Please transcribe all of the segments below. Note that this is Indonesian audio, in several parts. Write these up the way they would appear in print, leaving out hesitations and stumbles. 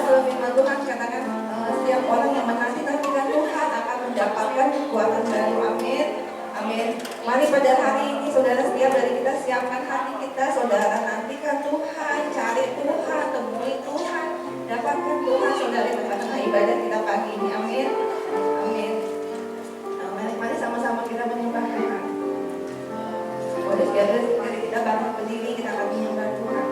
kalau firman Tuhan katakan setiap orang yang menanti-nantikan Tuhan akan mendapatkan kekuatan baru. Amin. Amin. Mari pada hari ini saudara, setiap dari kita siapkan hati kita, saudara, nantikan Tuhan, cari Tuhan, temui Tuhan, dapatkan Tuhan saudara di tengah-tengah ibadah kita pagi ini. Amin. Amin. Mari sama-sama kita menyembah Tuhan. Boleh biar kita bangun berdiri, kita akan menyembah Tuhan.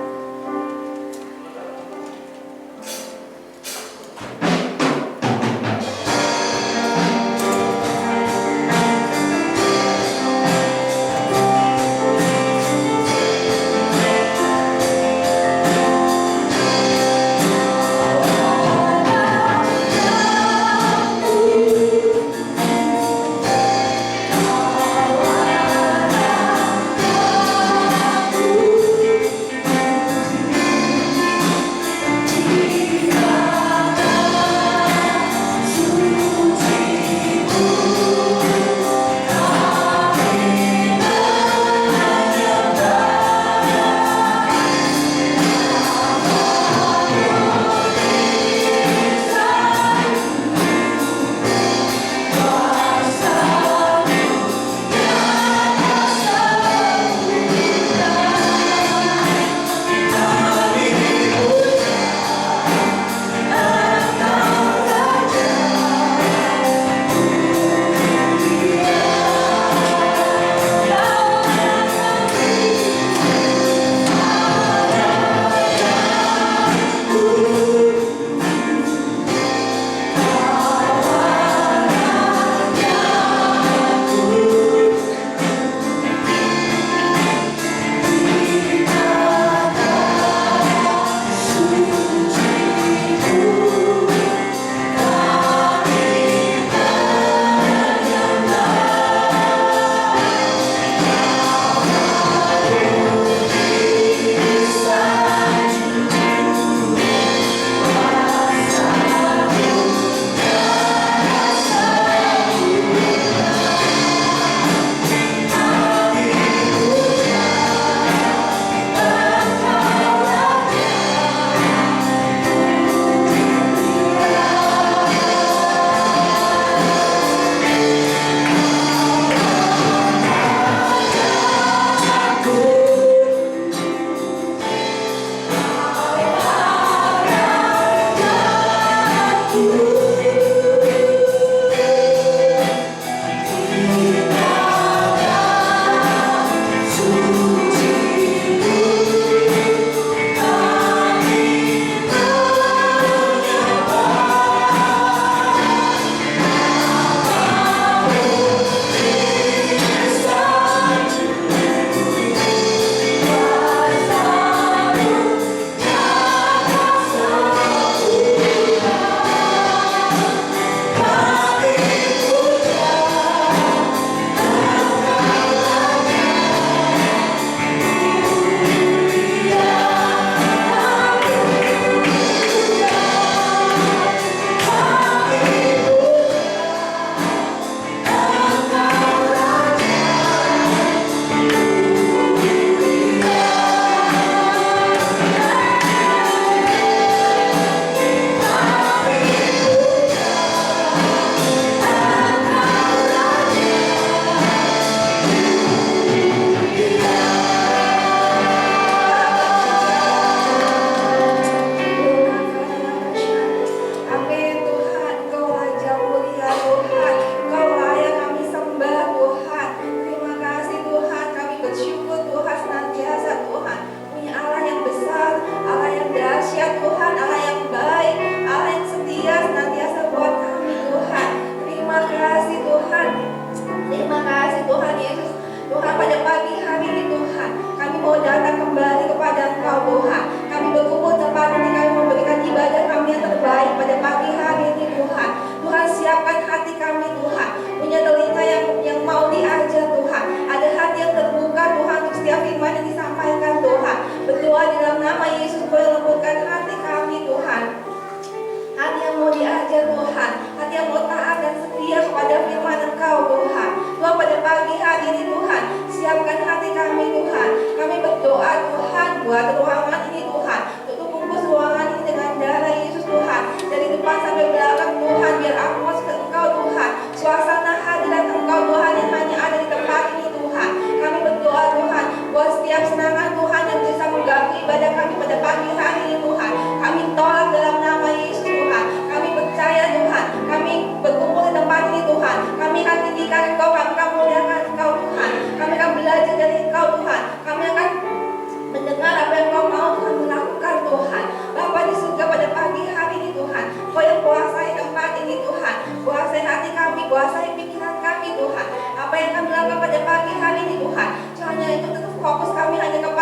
Buat ruangan ini Tuhan, tutup bungkus ruangan ini dengan darah Yesus Tuhan.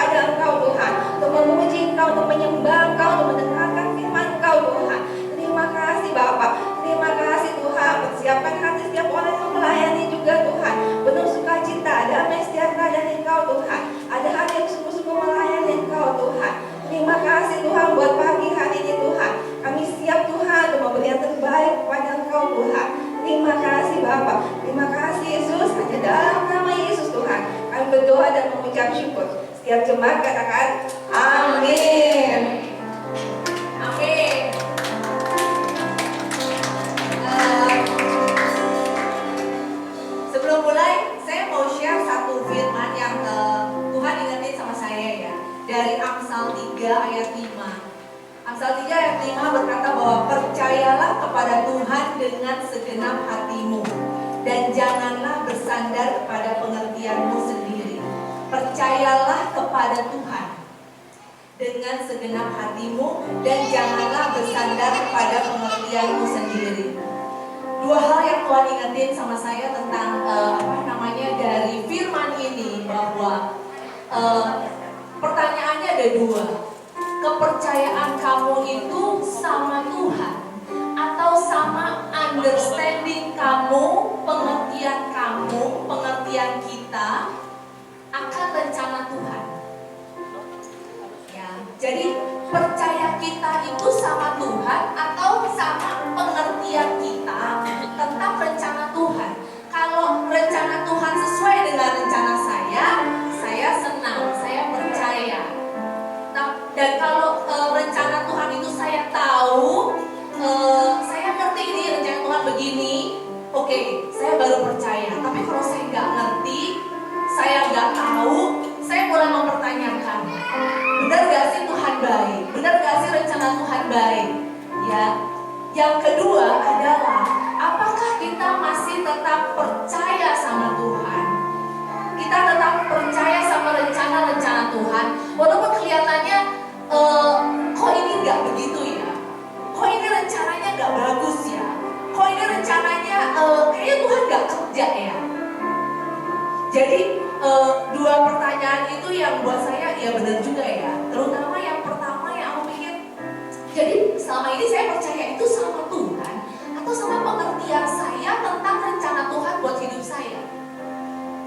kepada Engkau Tuhan, untuk memuji Engkau, untuk menyembah Engkau, untuk mendengarkan firman Engkau Tuhan. Terima kasih Bapak, terima kasih Tuhan. Persiapkan hati setiap orang yang melayani juga Tuhan, penuh sukacita, damai sejahtera dari Engkau Tuhan. Ada hati yang sungguh-sungguh melayani Engkau Tuhan. Terima kasih Tuhan buat pagi hari ini Tuhan. Kami siap Tuhan untuk memberi yang terbaik kepada Engkau Tuhan. Terima kasih Bapak, terima kasih Yesus. Hanya dalam nama Yesus Tuhan kami berdoa dan mengucap syukur. Setiap jemaat katakan amin. Amin. Sebelum mulai, saya mau share satu firman yang Tuhan ingetin sama saya ya, dari Amsal 3 ayat 5. Amsal 3 ayat 5 berkata bahwa percayalah kepada Tuhan dengan segenap hatimu dan janganlah bersandar kepada pengertianmu sendiri. Percayalah kepada Tuhan dengan segenap hatimu dan janganlah bersandar kepada pengertianmu sendiri. Dua hal yang Tuhan ingetin sama saya tentang dari firman ini, bahwa pertanyaannya ada dua. Kepercayaan kamu itu sama Tuhan atau sama understanding kamu, pengertian kita akan rencana Tuhan. Ya, jadi percaya kita itu sama Tuhan atau sama pengertian kita tentang rencana Tuhan. Kalau rencana Tuhan sesuai dengan rencana saya senang, saya percaya. Dan kalau rencana Tuhan itu saya tahu, saya ngerti ini rencana Tuhan begini, oke, saya baru percaya. Tapi kalau saya nggak ngerti, saya nggak tahu, saya mulai mempertanyakan, benar nggak sih Tuhan baik? Benar nggak sih rencana Tuhan baik? Ya. Yang kedua adalah, apakah kita masih tetap percaya sama Tuhan? Kita tetap percaya sama rencana-rencana Tuhan, walaupun kelihatannya kok ini nggak begitu ya? Kok ini rencananya nggak bagus ya? Kok ini rencananya kayaknya Tuhan nggak kerja ya? Jadi dua pertanyaan itu yang buat saya ya benar juga ya. Terutama yang pertama yang aku pikir, jadi selama ini saya percaya itu sama Tuhan atau sama pengertian saya tentang rencana Tuhan buat hidup saya.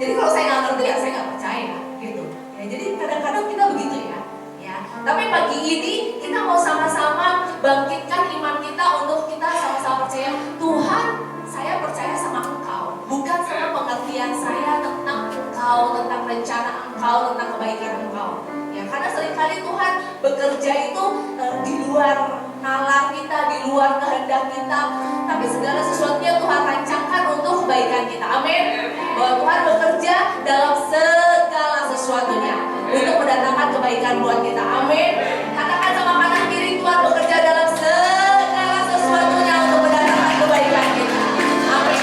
Jadi kalau saya nggak ngerti ya saya nggak percaya gitu. Ya, jadi kadang-kadang kita begitu ya. Tapi pagi ini kita mau sama-sama bangkitkan iman kita untuk kita sama-sama percaya, Tuhan, saya percaya sama Engkau, bukan sama pengertian saya tentang Engkau, tentang rencana Engkau, tentang kebaikan Engkau. Ya, karena seringkali Tuhan bekerja itu di luar nalar kita, di luar kehendak kita, tapi segala sesuatunya Tuhan rancangkan untuk kebaikan kita. Amin. Bahwa Tuhan bekerja dalam segala sesuatunya untuk mendatangkan kebaikan buat kita. Amin. Katakan sama kanan kiri, Tuhan bekerja dalam segala sesuatunya untuk mendatangkan kebaikan kita. Amin.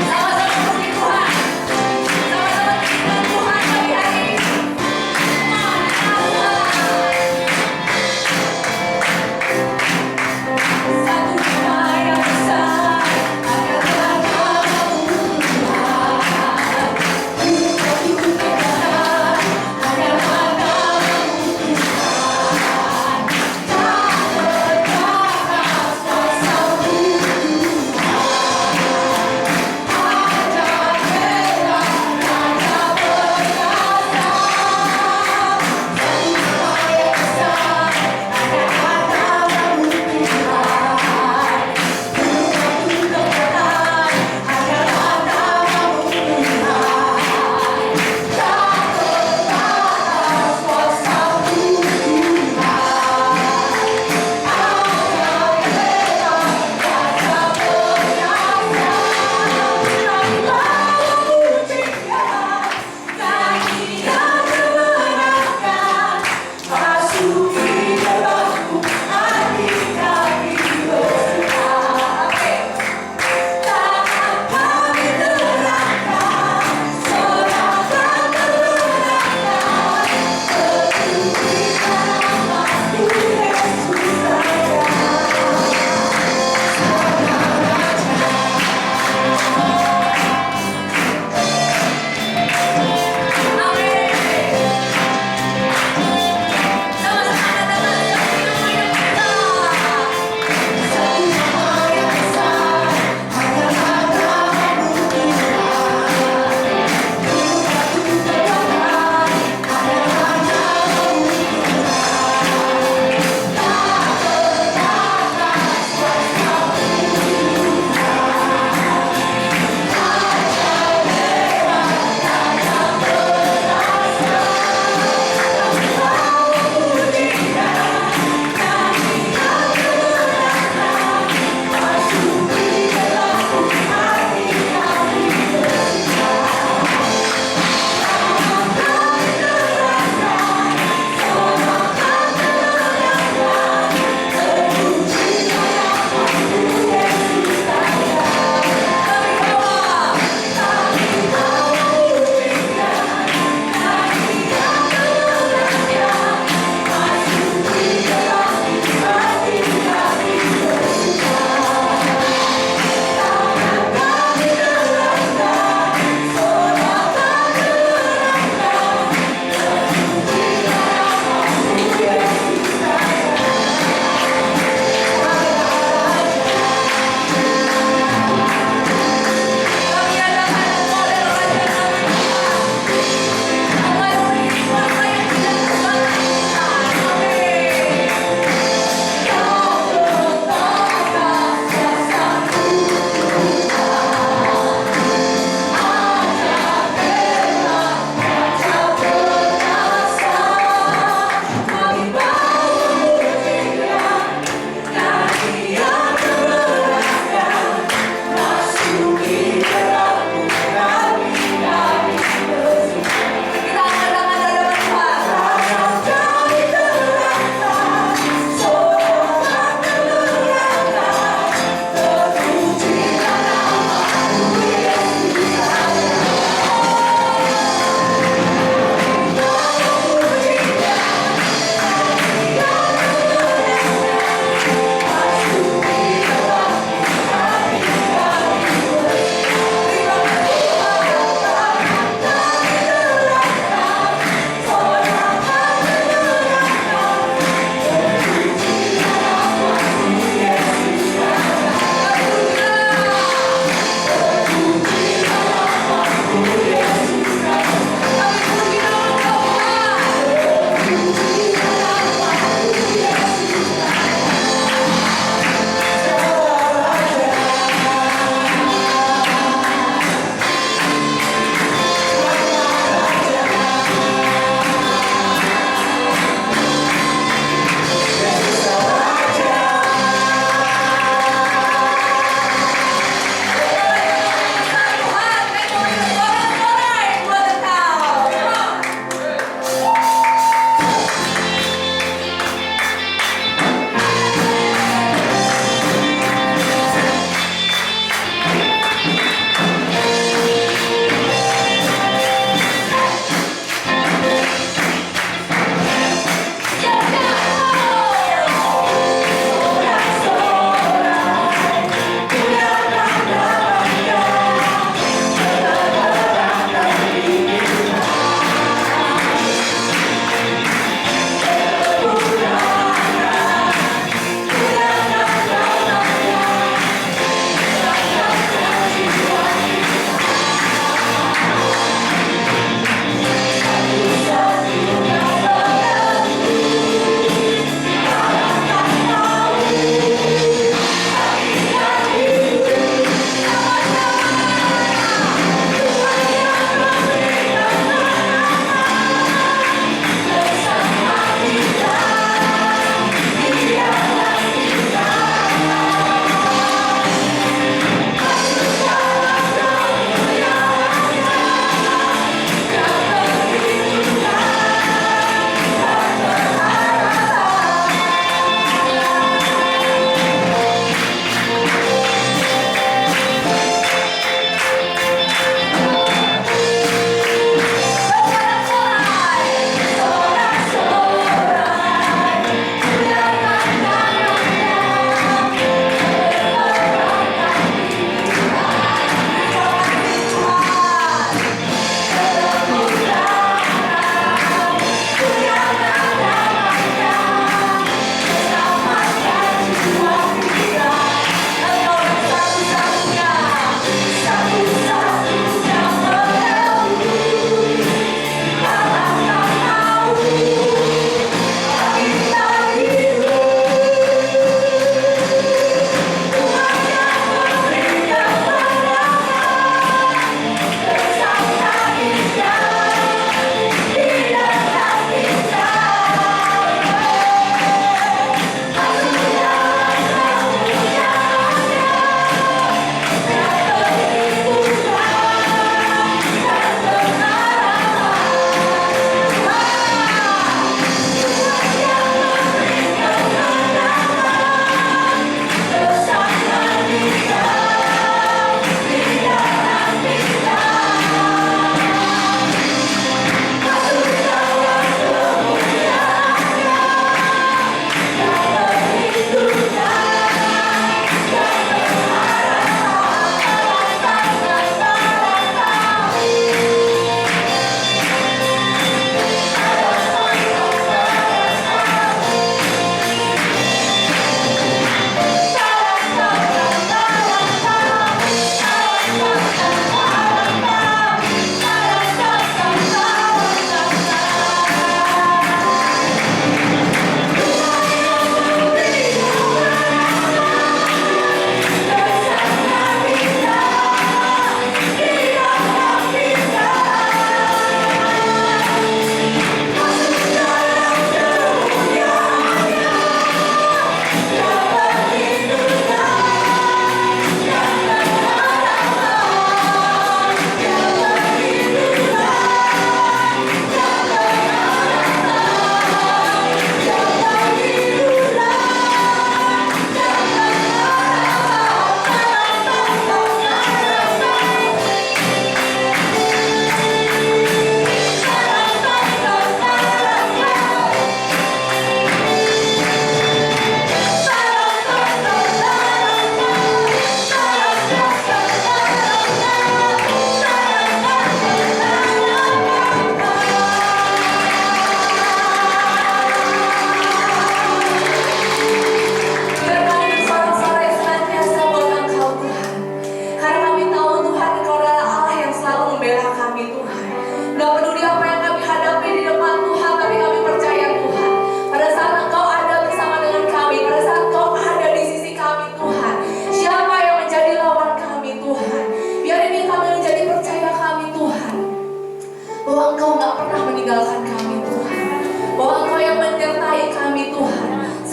Sama-sama puji Tuhan. Sama-sama puji Tuhan pagi hari ini. Satu doa yang besar agar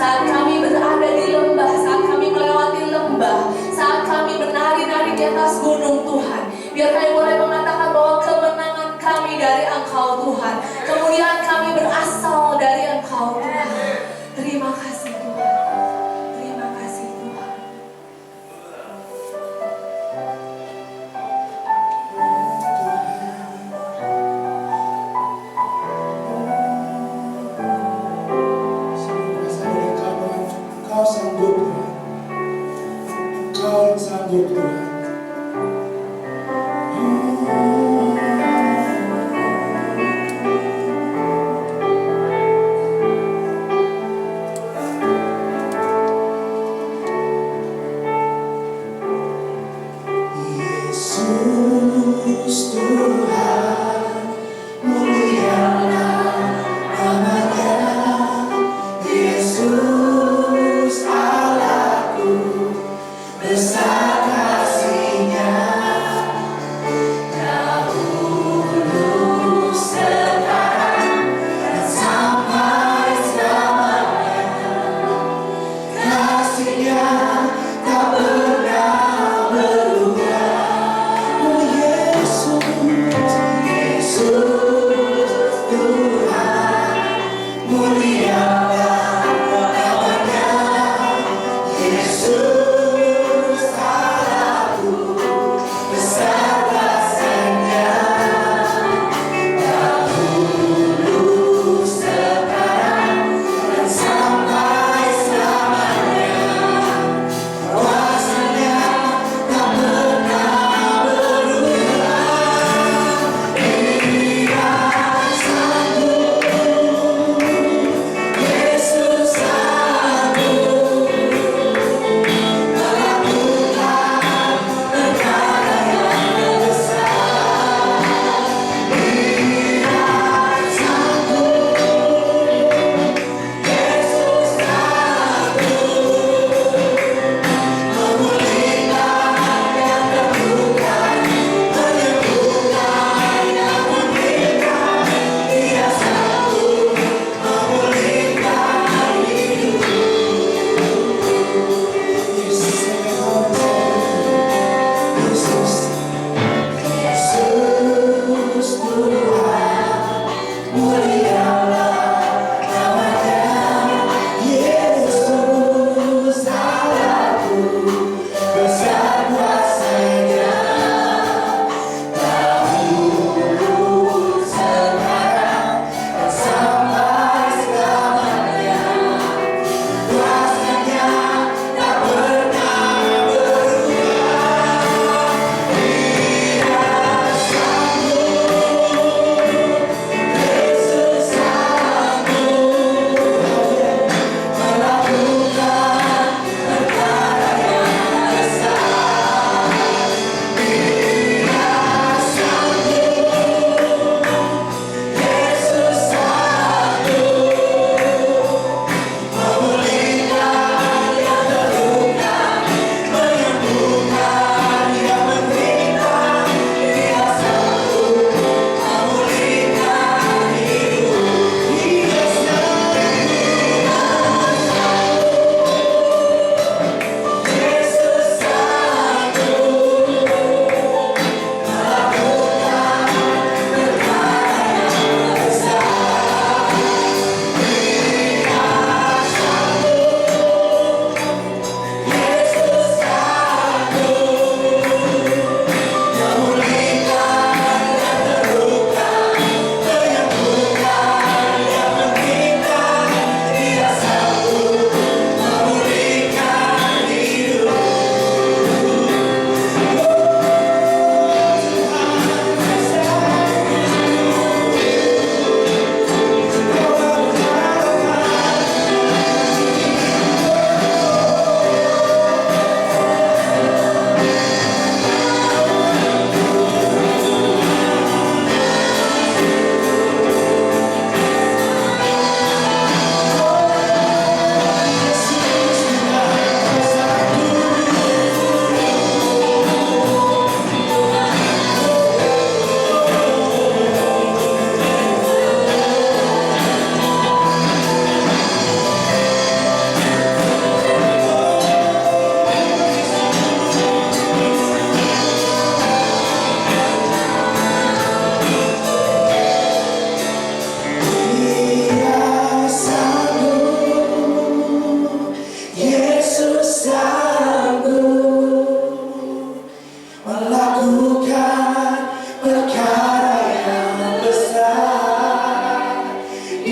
Saat kami berada di lembah, saat kami melewati lembah, saat kami menari-nari di atas gunung Tuhan, biar kami boleh mengatakan bahwa kemenangan kami dari Engkau Tuhan, kemuliaan kami berasal dari Engkau Tuhan. Terima kasih Tuhan. Terima kasih Tuhan. Kau sanggup Tuhan. Kau sanggup Tuhan. Yesus Tuhan, mulialah nama-Nya. Yesus Allahku, besar kasih.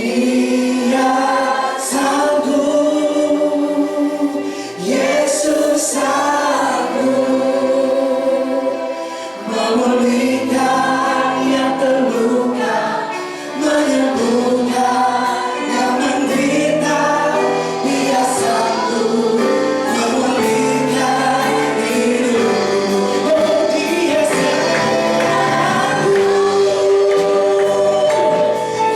Dia sanggup, Yesus sanggup memulihkan yang terluka, menyembuhkan yang menderita. Dia sanggup memulihkan hidup. Oh, Dia sanggup,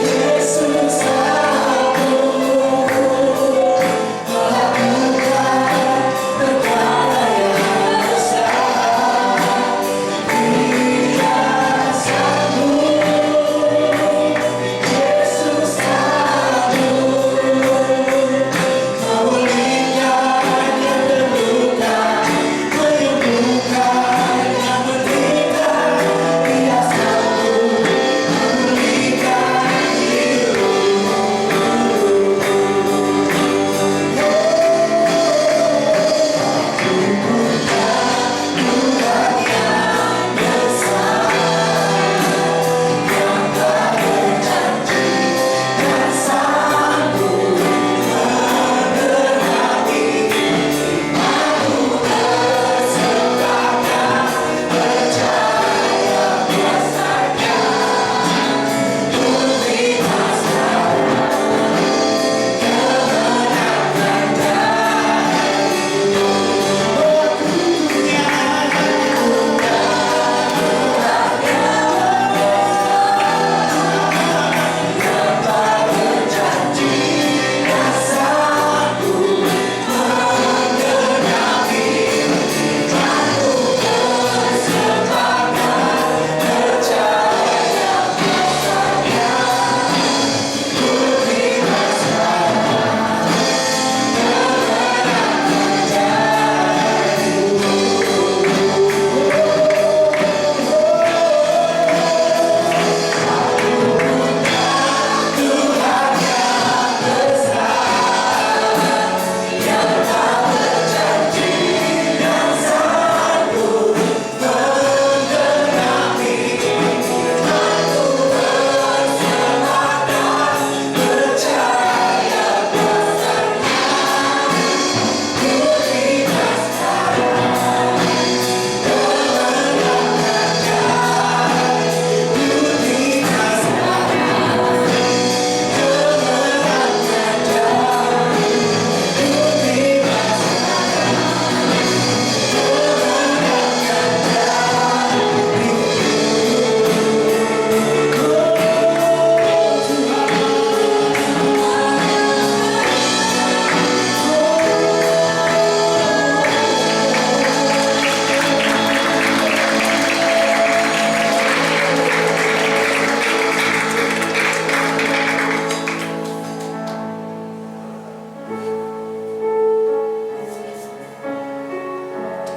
Yesus sanggup melakukan perkara yang besar. Dia sanggup, Yesus sanggup memulihkan yang terluka, menyembuhkan yang menderita. Dia sanggup memulihkan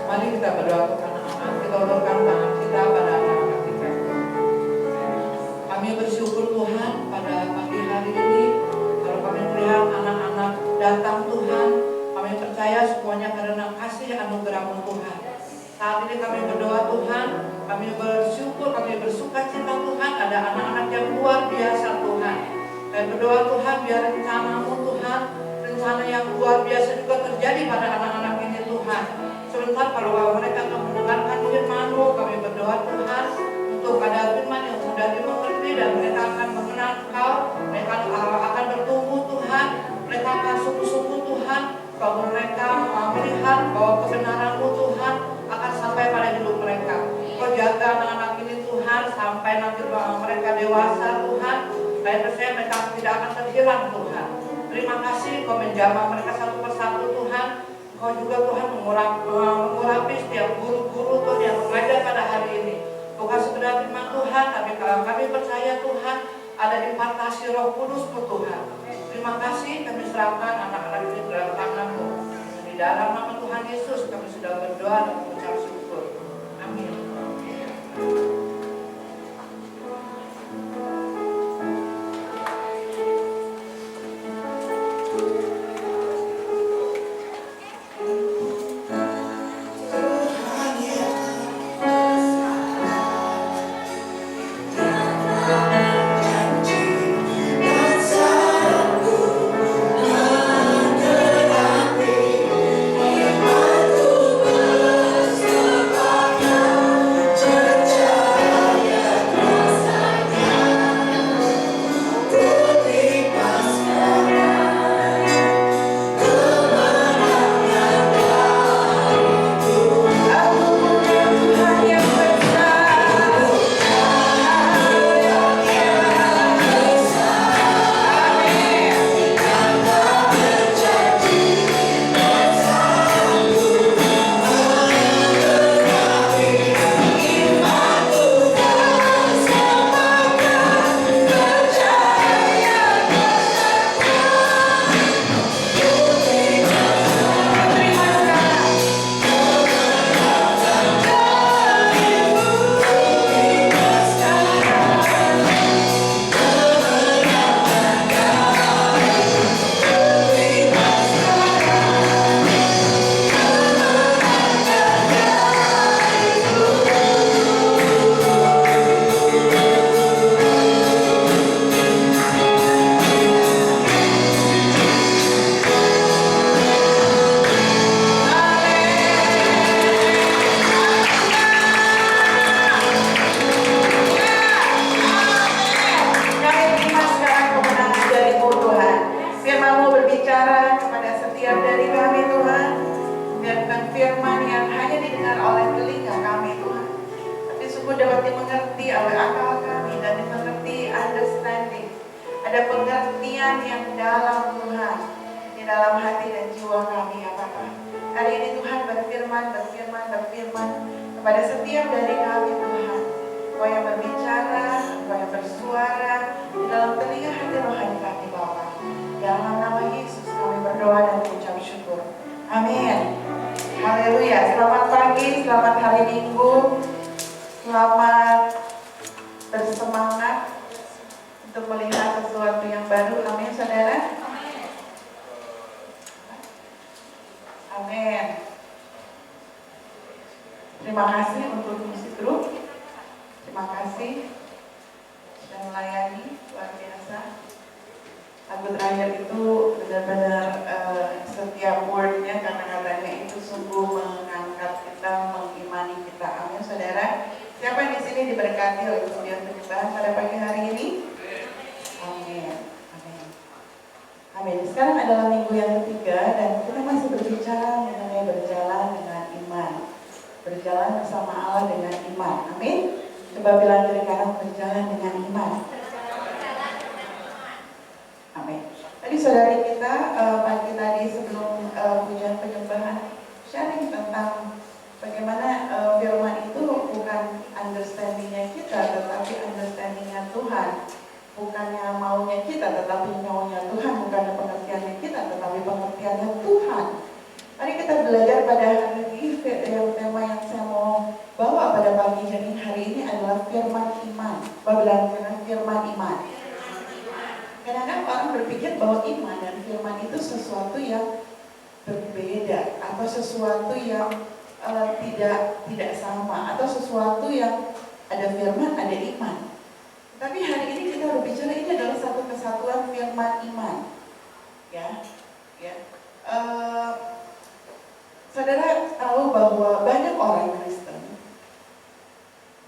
Mari kita berdoa untuk anak-anak. Kita ulurkan tangan kita pada anak-anak kita. Kami bersyukur Tuhan pada pagi hari ini. Kalau kami melihat anak-anak datang Tuhan, kami percaya semuanya karena kasih anugerah-Mu Tuhan. Saat ini kami berdoa Tuhan, kami bersyukur, kami bersuka cita Tuhan. Ada anak-anak yang luar biasa Tuhan. Kami berdoa Tuhan biar rencana-Mu Tuhan, rencana yang luar biasa juga terjadi pada anak-anak ini Tuhan. Sebentar kalau mereka akan mendengarkan firman-Mu, kami berdoa Tuhan untuk ada firman yang mudah dimengerti dan mereka akan mengenal Engkau, mereka akan bertumbuh Tuhan, mereka akan sungguh-sungguh Tuhan, bahwa mereka melihat bahwa kebenaran-Mu Tuhan akan sampai pada hidup mereka. Kau jaga anak-anak ini Tuhan sampai nanti mereka dewasa Tuhan, dan percaya mereka tidak akan terhilang Tuhan. Terima kasih Kau menjamah mereka satu persatu Tuhan. Kau juga Tuhan mengurapi setiap guru-guru Tuhan yang mengajar pada hari ini. Bukan sekedar firman Tuhan, tapi kami percaya Tuhan ada impartasi Roh Kudus-Mu Tuhan. Terima kasih, kami serahkan anak-anak ini dalam tangan-Mu. Di dalam nama Tuhan Yesus kami sudah berdoa dan mengucap syukur. Amin. janji dan dapat dimengerti oleh akal kami dan dimengerti understanding. Ada pengertian yang dalam Tuhan, di dalam hati dan jiwa kami ya Bapa. Hari ini Tuhan berfirman kepada setiap dari kami Tuhan. Engkau yang berbicara, Engkau yang bersuara di dalam telinga hati rohani kami Bapa. Dalam nama Yesus kami berdoa dan mengucap syukur. Amin. Haleluya. Selamat pagi, selamat hari Minggu. Selamat bersemangat untuk melihat sesuatu yang baru. Amin, saudara. Amin. Terima kasih untuk musik grup. Terima kasih sudah melayani, luar biasa. Lagu terakhir itu benar-benar setiap wordnya, kata-katanya itu sungguh mengangkat kita, mengimani kita. Amin, saudara. Siapa di sini diberkati oleh Tuhan penyembahan pada pagi hari ini? Amin. Amin. Amin. Sekarang adalah minggu yang ketiga dan kita masih berbicara mengenai berjalan dengan iman. Berjalan bersama Allah dengan iman. Amin. Coba bilang kiri kanan, berjalan dengan iman. Amin. Tadi saudari kita pagi tadi sebelum pujian penyembahan sharing tentang bagaimana firman itu bukan understanding-nya kita, tetapi understanding-nya Tuhan. Bukannya maunya kita, tetapi maunya Tuhan. Bukannya pengertiannya kita, tetapi pengertiannya Tuhan. Mari kita belajar pada hari ini. Yang tema yang saya mau bawa pada pagi hari ini adalah firman iman. Bilang firman iman. Kadang-kadang orang berpikir bahwa iman dan firman itu sesuatu yang berbeda atau sesuatu yang tidak sama atau sesuatu yang ada firman, ada iman. Tapi hari ini kita berbicara ini adalah satu kesatuan firman iman. Ya. Saudara tahu bahwa banyak orang Kristen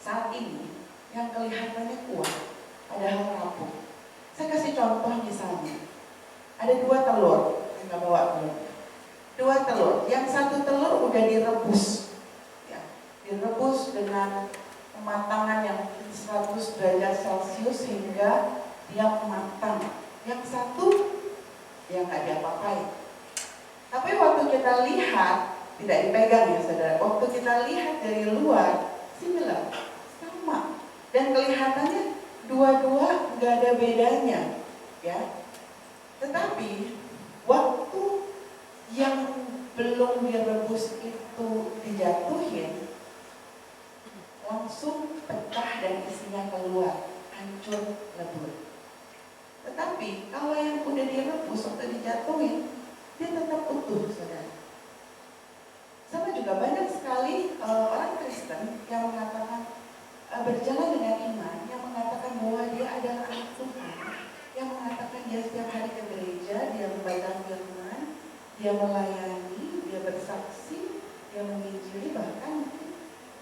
saat ini yang kelihatannya kuat, padahal rapuh. Saya kasih contoh misalnya, ada 2 telur, saya nggak bawa telur. 2 telur, yang satu telur udah direbus, ya, direbus dengan kematangan yang 100 derajat Celcius sehingga dia matang. Yang satu, ya nggak diapa-apain. Tapi waktu kita lihat, tidak dipegang ya saudara, waktu kita lihat dari luar, similar, sama. Dan kelihatannya dua-dua nggak ada bedanya, ya. Tetapi waktu yang belum direbus itu dijatuhin, langsung pecah dan isinya keluar, hancur lebur. Tetapi kalau yang udah direbus waktu dijatuhin, dia tetap utuh, saudara. Sama juga banyak sekali orang Kristen yang mengatakan berjalan dengan iman, yang mengatakan bahwa dia adalah anak Tuhan, yang mengatakan dia setiap hari ke gereja, dia membaca firman, dia melayani, dia bersaksi, dia menginjili bahkan.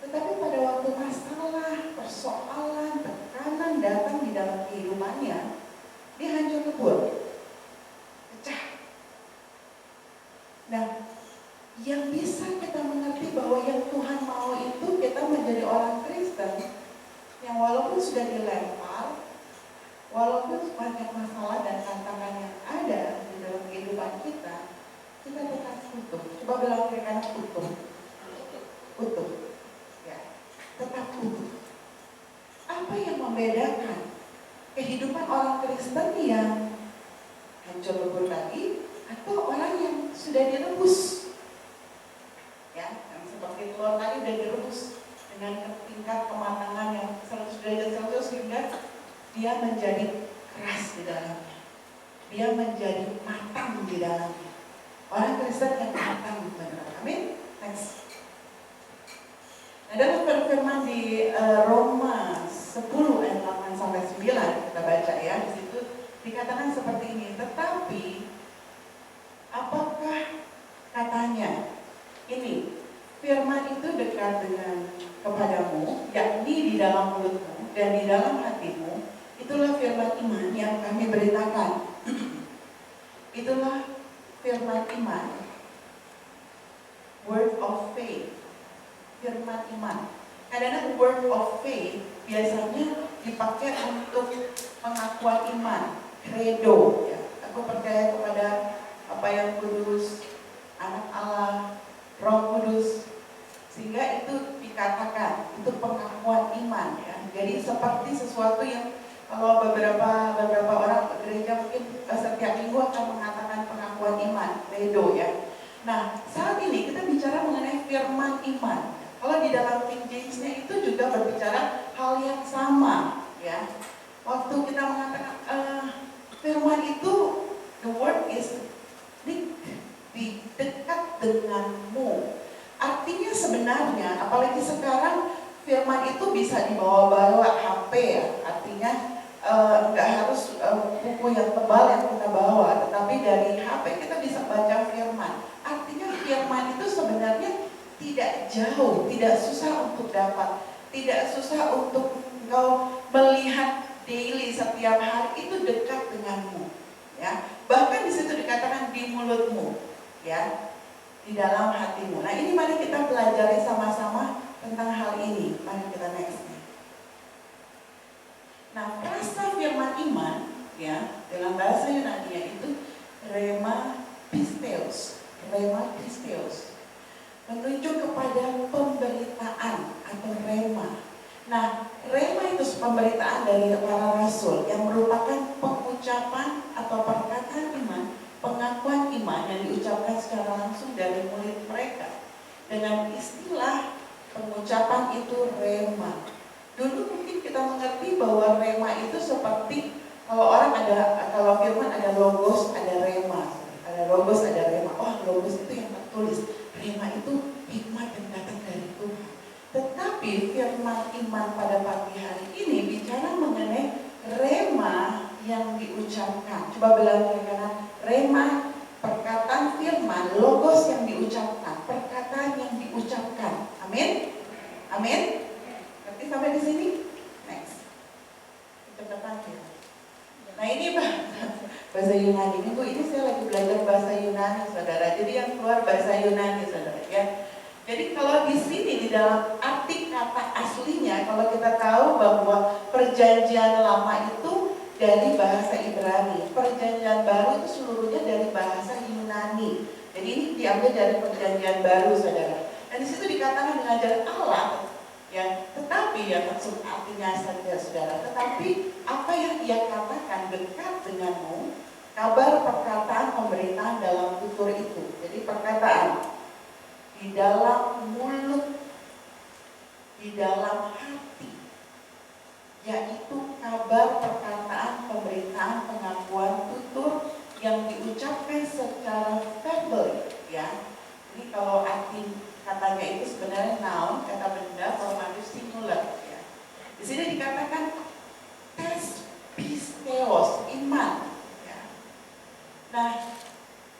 Tetapi pada waktu masalah, persoalan, tekanan datang di dalam kehidupannya, dia hancur lebur, pecah. Nah, yang bisa kita mengerti bahwa yang Tuhan mau itu kita menjadi orang Kristen yang walaupun sudah dilempar, walaupun banyak masalah dan tantangan yang ada di dalam kehidupan kita, kita tetap utuh. Coba bilang kiri kanan, utuh. Utuh. Ya, tetap utuh. Apa yang membedakan kehidupan orang Kristen yang hancur lebur tadi atau orang yang sudah direbus? Ya, yang seperti telur tadi udah direbus dengan tingkat kematangan yang 100 derajat Celcius sehingga dia menjadi keras di dalamnya. Dia menjadi matang di dalamnya. Orang Kristen yang matang benar. Amin. Next. Nah, dalam firman di Roma 10 ayat 8 sampai 9 kita baca ya, di situ dikatakan seperti ini. Tetapi apakah katanya? Ini firman itu dekat dengan kepadamu, yakni di dalam mulutmu dan di dalam hatimu. Itulah firman iman yang kami beritakan. Itulah firman iman, word of faith, firman iman. Kadang-kadang word of faith biasanya dipakai untuk pengakuan iman, credo. Ya. Aku percaya kepada apa yang kudus, anak Allah, Roh Kudus, sehingga itu dikatakan itu pengakuan iman. Ya. Jadi seperti sesuatu yang kalau beberapa orang gereja mungkin setiap minggu akan mengatakan pengakuan iman, credo ya. Nah, saat ini kita bicara mengenai firman iman. Kalau di dalam King James-nya itu juga berbicara hal yang sama, ya. Waktu kita mengatakan firman itu, the word is di dekat denganmu. Artinya sebenarnya, apalagi sekarang firman itu bisa dibawa-bawa HP ya. Artinya nggak harus buku yang tebal yang kita bawa, tetapi dari HP kita bisa baca firman. Artinya firman itu sebenarnya tidak jauh, tidak susah untuk dapat, tidak susah untuk engkau melihat daily setiap hari, itu dekat denganmu, ya. Bahkan di situ dikatakan di mulutmu, ya, di dalam hatimu. Nah ini mari kita pelajari sama-sama tentang hal ini. Mari kita next. Nah, frasa firman iman, ya, dalam bahasa Yunani itu rema pisteos, menunjuk kepada pemberitaan atau rema. Nah, rema itu pemberitaan dari para rasul yang merupakan pengucapan atau perkataan iman, pengakuan iman yang diucapkan secara langsung dari murid mereka dengan istilah pengucapan itu rema. Dulu mungkin kita mengerti bahwa rema itu seperti kalau firman ada logos, ada rema. Ada logos, ada rema. Oh, logos itu yang tertulis. Rema itu hikmat yang datang dari Tuhan. Tetapi firman iman pada pagi hari ini bicara mengenai rema yang diucapkan. Coba bilang kanan, rema, perkataan firman, logos yang diucapkan, perkataan yang diucapkan. Amin? Amin? Sampai di sini, next. Cepetan ya. Nah ini bahasa Yunani. Minggu ini saya lagi belajar bahasa Yunani, saudara. Jadi yang keluar bahasa Yunani, saudara. Ya. Jadi kalau di sini di dalam arti kata aslinya, kalau kita tahu bahwa perjanjian lama itu dari bahasa Ibrani, perjanjian baru itu seluruhnya dari bahasa Yunani. Jadi ini diambil dari perjanjian baru, saudara. Dan di situ dikatakan dengan jalan Allah. Ya, tetapi ya maksud artinya saja saudara, tetapi apa yang ia katakan dekat denganmu, kabar perkataan pemberitaan dalam tutur itu. Jadi perkataan di dalam mulut, di dalam hati, yaitu kabar perkataan pemberitaan pengakuan tutur yang diucapkan secara verbal, ya. Ini kalau arti katanya itu sebenarnya noun, kata benda, formatif singular. Ya. Di sini dikatakan tes pisteos, iman. Ya. Nah,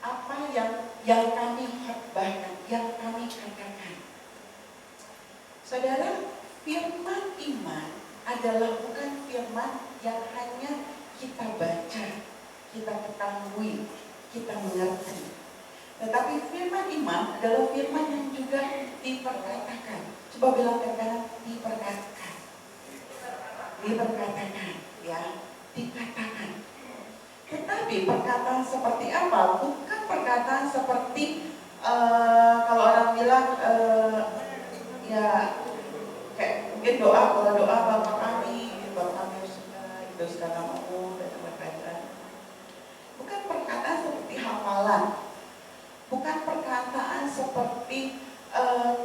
apa yang kami khotbahkan, yang kami katakan, saudara, firman iman adalah bukan firman yang hanya kita baca, kita ketahui, kita mengerti. Tetapi firman iman adalah firman yang juga diperkatakan. Coba bilang ke kanan, diperkatakan. Diperkatakan, ya, dikatakan. Tetapi perkataan seperti apa? Bukan perkataan seperti kalau orang bilang ya kayak mungkin doa, kalau doa Bapa kami sudah itu sudah namamu dan berkaitan. Bukan perkataan seperti hafalan. Bukan perkataan seperti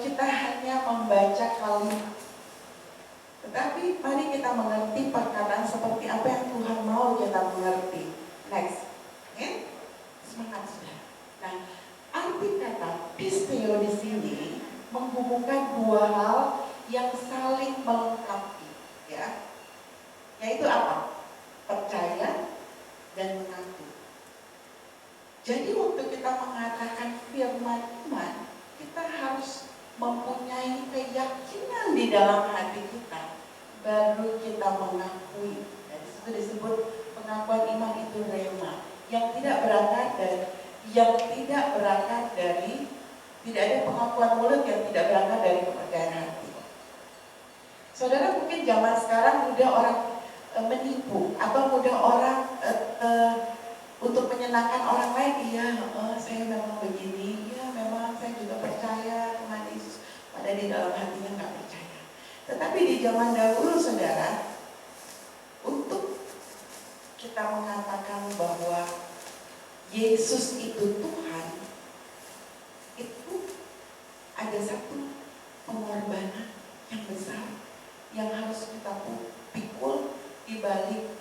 kita hanya membaca kalimat. Tetapi mari kita mengerti perkataan seperti apa yang Tuhan mau kita mengerti. Next. Okay? Semangat sudah. Nah, arti kata pisteo di sini menghubungkan dua hal yang saling melengkapi, ya. Yaitu apa? Percaya dan mengaku. Jadi waktu kita mengatakan firman iman, kita harus mempunyai keyakinan di dalam hati kita, baru kita mengakui. Dan itu disebut pengakuan iman itu rema, yang tidak berangkat dari tidak ada pengakuan mulut yang tidak berangkat dari kepercayaan hati. Saudara, mungkin zaman sekarang mudah orang menipu atau mudah orang untuk menyenangkan orang lain. Iya, saya memang begini. Iya, memang saya juga percaya Tuhan Yesus. Padahal di dalam hatinya nggak percaya. Tetapi di zaman dahulu, saudara, untuk kita mengatakan bahwa Yesus itu Tuhan, itu ada satu pengorbanan yang besar yang harus kita pikul di balik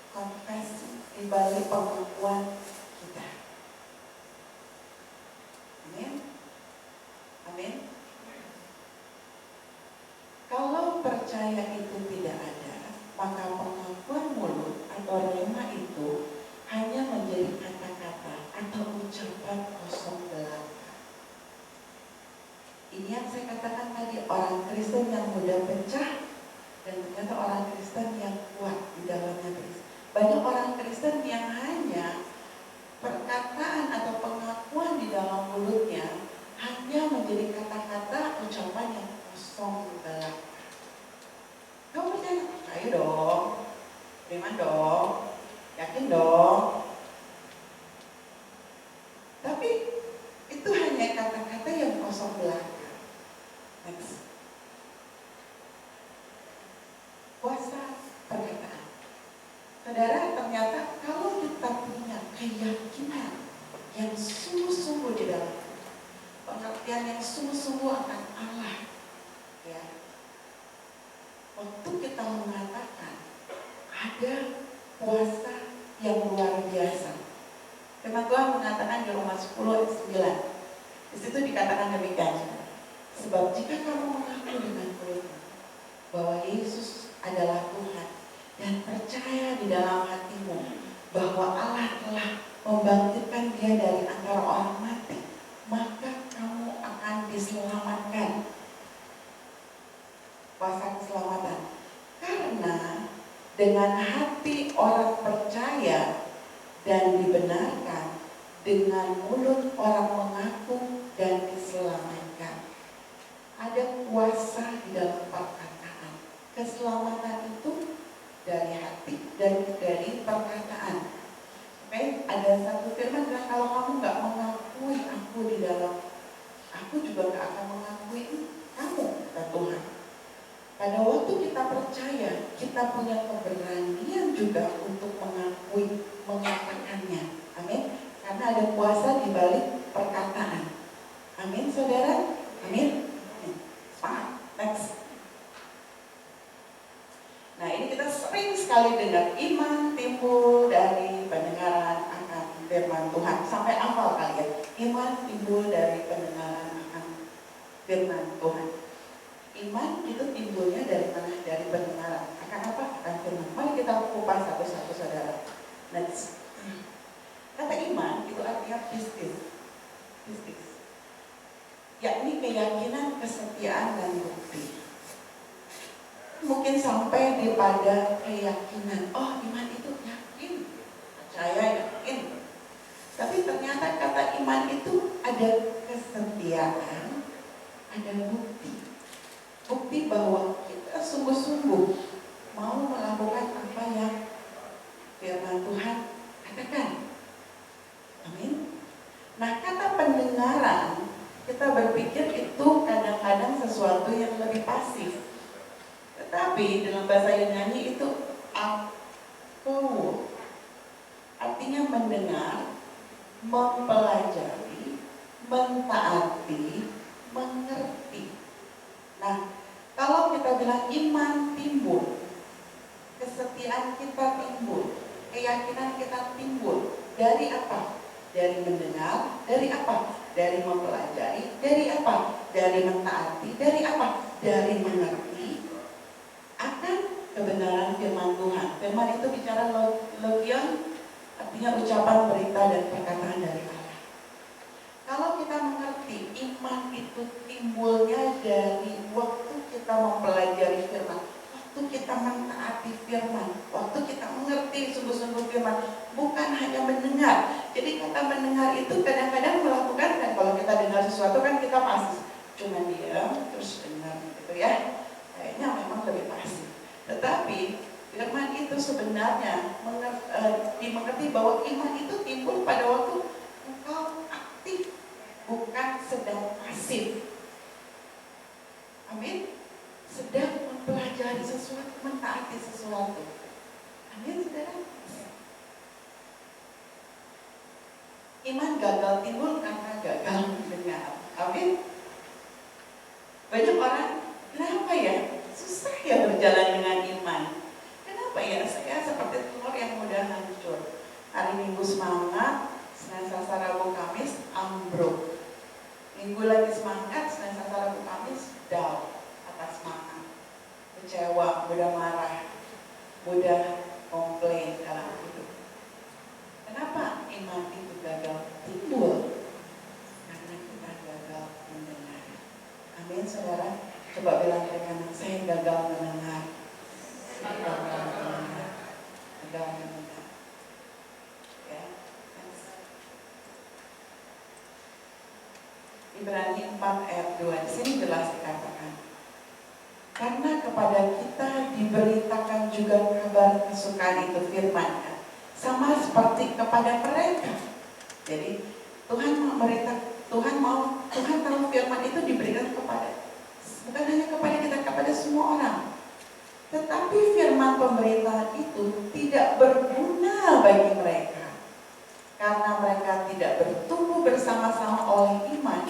konfesi, di balik pengakuan kita. Amin. Amin. Kalau percaya itu tidak ada, maka pengakuan mulut atau rema itu hanya menjadi kata-kata atau ucapan kosong belaka. Ini yang saya katakan tadi, orang Kristen yang mudah pecah dan ternyata orang Kristen yang kuat di dalamnya. Banyak orang Kristen yang hanya perkataan atau pengakuan di dalam mulutnya hanya menjadi kata-kata ucapan yang kosong belaka. Kamu percaya? Ayo dong, beriman dong, yakin dong. Tapi itu hanya kata-kata yang kosong belaka. Next. Kuasa perkataan. Saudara, ternyata kalau kita punya keyakinan yang sungguh-sungguh di dalam pengertian yang sungguh-sungguh akan Allah, ya, waktu kita mengatakan ada kuasa yang luar biasa. Firman Tuhan mengatakan di Roma 10 ayat 9. Di situ dikatakan demikian. Sebab jika kamu mengaku dengan mulutmu bahwa Yesus adalah Tuhan dan percaya di dalam hatimu bahwa Allah telah membangkitkan Dia dari antara orang mati, maka kamu akan diselamatkan. Kuasa keselamatan. Karena dengan hati orang percaya dan dibenarkan, dengan mulut orang mengaku dan diselamatkan. Ada kuasa di dalam perkataan. Keselamatan itu dari hati dan dari perkataan. Oke, ada satu firman bilang kalau kamu nggak mengakui aku di dalam, aku juga nggak akan mengakui kamu, kata Tuhan. Pada waktu kita percaya, kita punya keberanian juga untuk mengakui, mengatakannya. Amin. Karena ada kuasa di balik perkataan. Amin, saudara. Amin. Semangat. Next. Nah, ini kita sering sekali dengar iman timbul dari pendengaran akan firman Tuhan. Sampai hafal kalian. Iman timbul dari pendengaran akan firman Tuhan. Iman itu timbulnya dari mana? Dari pendengaran. Akan apa? Akan firman. Mari kita kupas satu-satu, saudara. Next. Kata iman itu artinya pistis. Yakni keyakinan, kesetiaan, dan bukti. Mungkin sampai daripada keyakinan. Oh, iman itu yakin, percaya, yakin. Tapi ternyata kata iman itu ada kesetiaan, ada bukti. Bukti bahwa kita sungguh-sungguh mau melakukan apa yang firman Tuhan katakan. Amin. Nah, kata pendengaran, kita berpikir itu kadang-kadang sesuatu yang lebih pasif. Tetapi dalam bahasa Yunani itu akou, artinya mendengar, mempelajari, mentaati, mengerti. Nah, kalau kita bilang iman timbul, kesetiaan kita timbul, keyakinan kita timbul, dari apa? Dari mendengar, dari apa? Dari mempelajari, dari apa? Dari mentaati, dari apa? Dari mengerti akan kebenaran firman Tuhan. Firman itu bicara logion, artinya ucapan, berita, dan perkataan dari Allah. Kalau kita mengerti, iman itu timbulnya dari waktu kita mempelajari firman, waktu kita mentaati firman, waktu kita mengerti sungguh-sungguh firman, bukan hanya mendengar. Jadi kata mendengar itu kadang-kadang melakukan, dan kalau kita dengar sesuatu kan kita pasti cuma diam terus dengar gitu ya. kayaknya memang lebih pasif. Tetapi firman itu sebenarnya dimengerti bahwa iman itu timbul pada waktu engkau aktif, bukan sedang pasif. Amin. Sedang mempelajari sesuatu, mentaati sesuatu. Amin, saudara. Iman gagal timbul karena gagal mendengar. Amin. Banyak orang, kenapa ya? Susah ya berjalan dengan iman. Kenapa ya? Saya seperti telur yang mudah hancur. Hari Minggu semangat, Senin Selasa Rabu Kamis ambruk. Minggu lagi semangat, Senin Selasa Rabu Kamis down, atas semangat, kecewa, mudah marah, mudah komplain dalam hidup. Kenapa iman itu gagal timbul? Karena kita gagal mendengar. Amin, saudara. Coba bilang ke kanan, saya gagal mendengar. Saya gagal mendengar. Gagal mendengar. Ya. Ibrani 4 ayat 2, di sini jelas dikatakan, karena kepada kita diberitakan juga kabar kesukaan itu, firman, sama seperti kepada mereka. Jadi Tuhan tahu firman itu diberikan kepada, bukan hanya kepada kita, kepada semua orang. Tetapi firman pemberitaan itu tidak berguna bagi mereka, karena mereka tidak bertumbuh bersama-sama oleh iman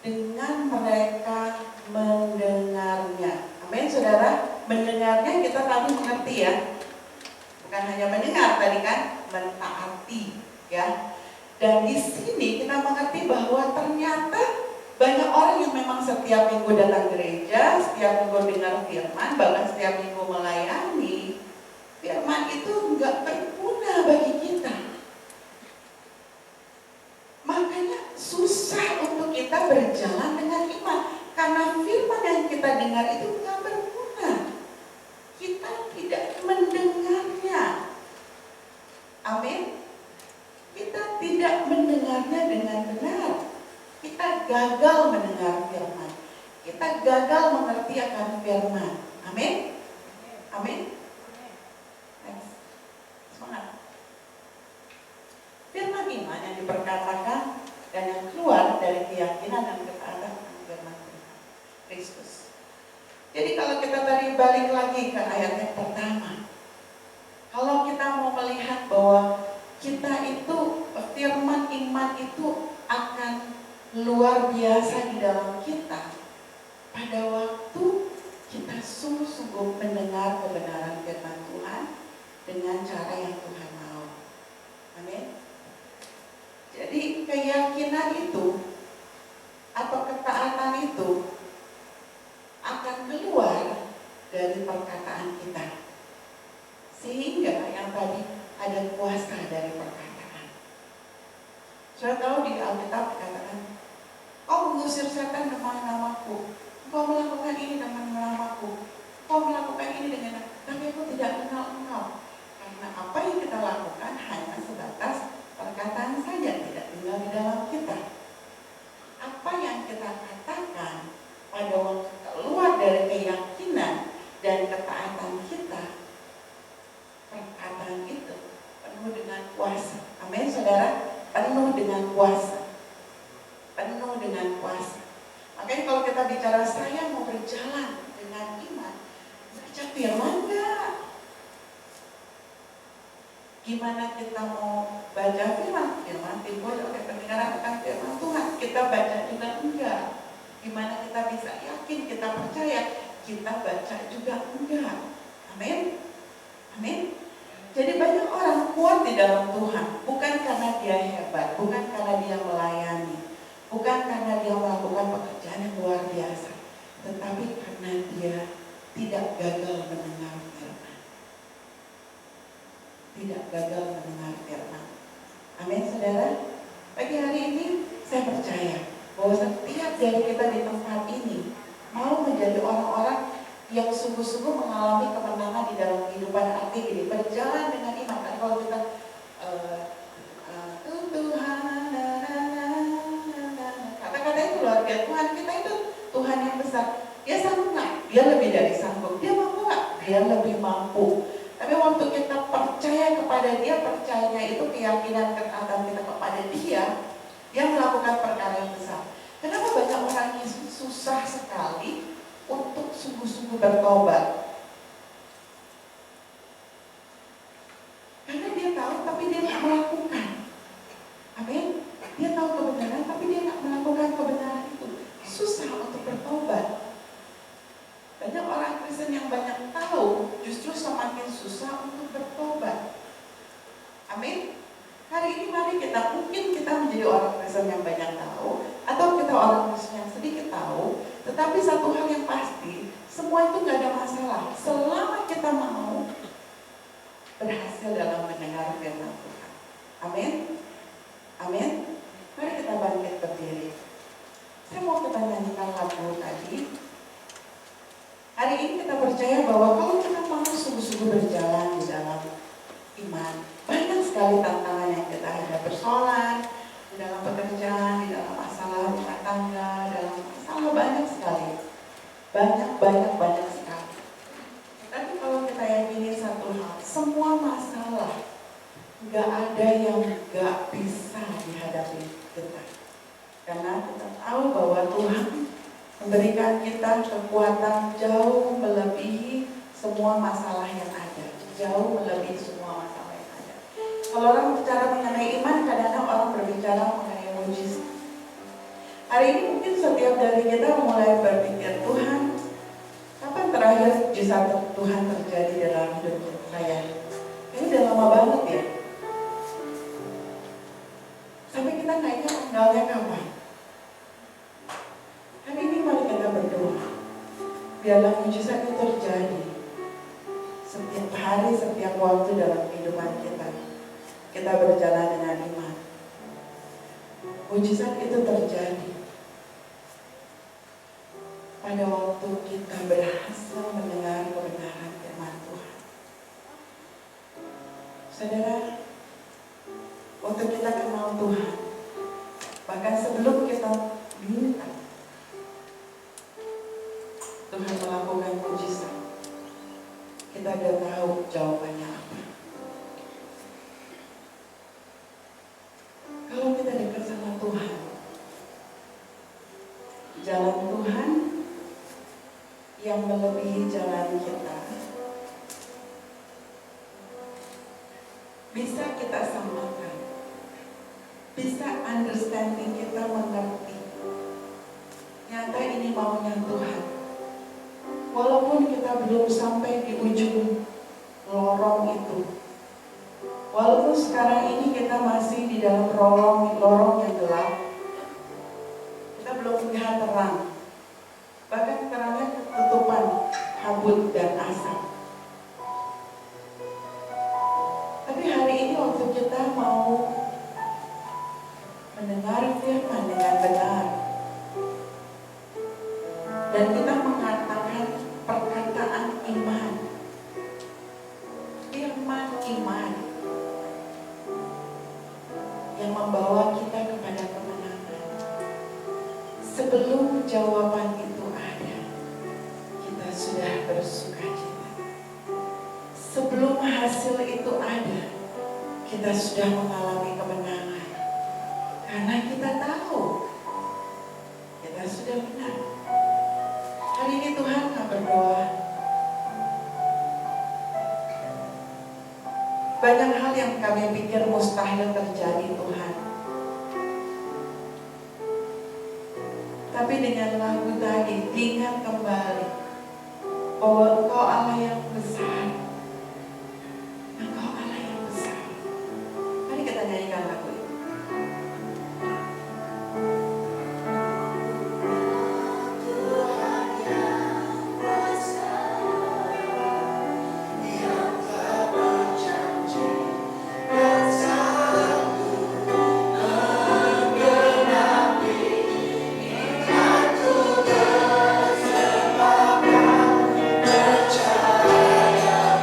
dengan mereka mendengarnya. Amin, saudara. Mendengarnya kita tadi mengerti ya, bukan hanya mendengar tadi kan, mentaati ya. Dan di sini kita mengerti bahwa ternyata banyak orang yang memang setiap minggu datang gereja, setiap minggu dengar firman, bahkan setiap minggu melayani. Firman itu enggak berguna bagi kita. Makanya susah untuk kita berjalan dengan iman, karena firman yang kita dengar itu enggak berguna. Kita tidak mendengarnya. Amin. Kita tidak mendengarnya dengan benar. Kita gagal mendengar firman. Kita gagal mengerti akan firman. Amin. Amin. Next. Semangat. Firman iman yang diperkatakan dan yang keluar dari keyakinan dan ketaatan akan firman Kristus. Jadi kalau kita tadi balik lagi ke ayat yang pertama, kalau kita mau melihat bahwa kita itu, firman iman itu akan luar biasa di dalam kita pada waktu kita sungguh-sungguh mendengar kebenaran firman Tuhan dengan cara yang Tuhan mau. Amin. Jadi keyakinan itu atau ketaatan itu akan keluar dari perkataan kita, sehingga yang tadi ada kuasa dari perkataan. Saya tahu di Alkitab dikatakan, kau mengusir setan dengan namaku, kau melakukan ini dengan namaku, kau melakukan ini dengan namaku, tapi aku tidak kenal engkau. Karena apa yang kita lakukan hanya sebatas perkataan saja, tidak tinggal di dalam kita. Apa yang kita katakan pada waktu keluar dari keyakinan dan ketaatan kita, perkataan itu penuh dengan kuasa. Amin, saudara. Penuh dengan kuasa. Penuh dengan kuasa. Makanya kalau kita bicara saya mau berjalan dengan iman, baca firman enggak? Gimana kita mau baca firman? Firman timbul oleh pendengaran akan firman Tuhan. Kita baca juga enggak? Gimana kita bisa yakin, kita percaya, kita baca juga enggak? Amin. Amin. Jadi banyak orang kuat di dalam Tuhan, bukan karena dia hebat, bukan karena dia melayani, bukan karena dia melakukan pekerjaan yang luar biasa, tetapi karena dia tidak gagal mendengar firman. Tidak gagal mendengar firman. Amin, saudara. Pagi hari ini saya percaya bahwa setiap dari kita di tempat ini mau menjadi orang-orang yang sungguh-sungguh mengalami kemenangan di dalam kehidupan. Arti ini berjalan dengan iman. Kan kalau kita Tuhan, kata-kata itu luar biasa. Tuhan kita itu Tuhan yang besar. Dia sangat, dia dia lebih dari sanggup. Dia mampu nggak? Dia lebih mampu. Tapi waktu kita percaya kepada dia, percayanya itu keyakinan ketaatan kita kepada dia, dia melakukan perkara yang besar. Kenapa banyak orang yang susah sekali untuk sungguh-sungguh bertobat? Karena dia tahu tapi dia nggak melakukan. Amin. Dia tahu kebenaran tapi dia nggak melakukan kebenaran itu. Susah untuk bertobat. Banyak orang Kristen yang banyak tahu justru semakin susah untuk bertobat. Amin. Hari ini mari mungkin kita menjadi orang Kristen yang banyak tahu, atau kita orang Kristen yang sedikit tahu, tetapi satu hal yang pasti, semua itu nggak ada masalah selama kita mau berhasil dalam mendengar firman Tuhan. Amin. Amin. Mari kita bangkit berdiri. Saya mau kita nyanyikan lagu tadi. Hari ini kita percaya bahwa kalau kita mau sungguh-sungguh berjalan di dalam iman, banyak sekali tantangan yang kita hadapi, persoalan di dalam pekerjaan, di dalam masalah rumah tangga, dalam masalah banyak sekali, banyak sekali. Tapi kalau kita yakini satu hal, semua masalah nggak ada yang nggak bisa dihadapi kita, karena kita tahu bahwa Tuhan memberikan kita kekuatan jauh melebihi semua masalah yang ada, jauh melebihi semua masalah yang ada. Kalau orang bicara mengenai iman, kadang-kadang orang berbicara mengenai mujizat. Hari ini mungkin setiap dari kita mulai berpikir, Tuhan, kapan terakhir mujizat Tuhan terjadi dalam hidup saya? Ini udah lama banget ya. Sampai kita kayaknya tanggalnya kapan? Hari ini mari kita berdoa, biarlah mujizat itu terjadi setiap hari, setiap waktu dalam kehidupan kita. Kita berjalan dengan iman. Mujizat itu terjadi pada waktu kita berhasil mendengar kebenaran firman Tuhan. Saudara, waktu kita kenal Tuhan, bahkan sebelum kita minta Tuhan melakukan mujizat, kita udah tahu jawabannya apa. Kalau kita dekat sama Tuhan, jalan Tuhan yang melebihi jalan kita bisa kita samakan, bisa understanding kita mengerti. Nyata ini maunya Tuhan. Walaupun kita belum sampai di ujung lorong itu, walaupun sekarang ini kita masih di dalam lorong yang gelap, kita belum melihat terang, bahkan terangnya ketutupan kabut dan asap. Tapi hari ini waktu kita mau mendengar firman dengan benar, dan kita mengatakan perkataan iman, firman iman yang membawa kita kepada kemenangan. Sebelum jawaban itu ada, kita sudah bersukacita. Sebelum hasil itu ada, kita sudah mengalami kemenangan. Karena kita tahu kita sudah benar. Hari ini Tuhan kami berdoa, banyak hal yang kami pikir mustahil terjadi Tuhan. Tapi dengan lagu tadi, ingat kembali bahwa Engkau Allah yang besar. Engkau Allah yang besar. Mari kita nyanyikan lagu ini. Percaya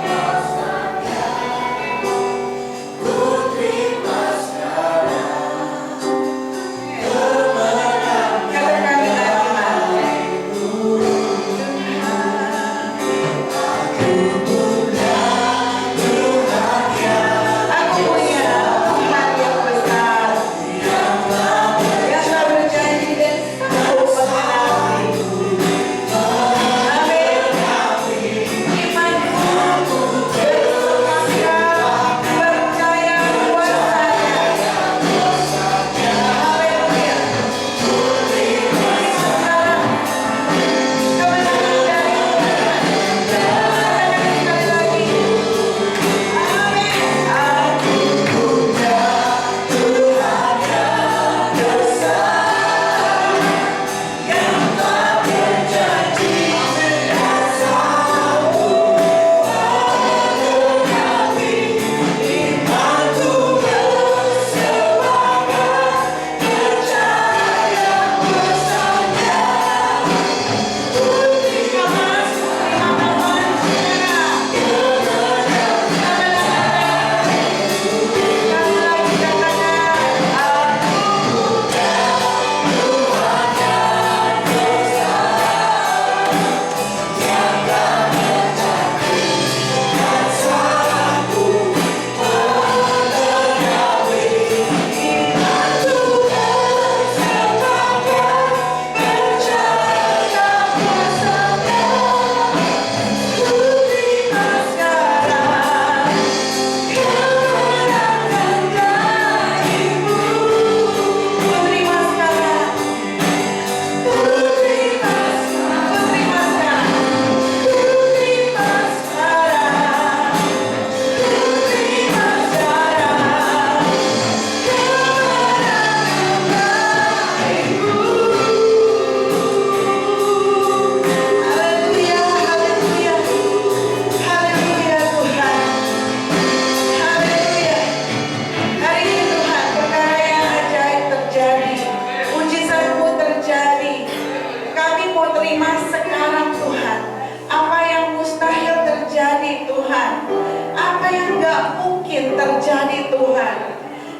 terjadi Tuhan.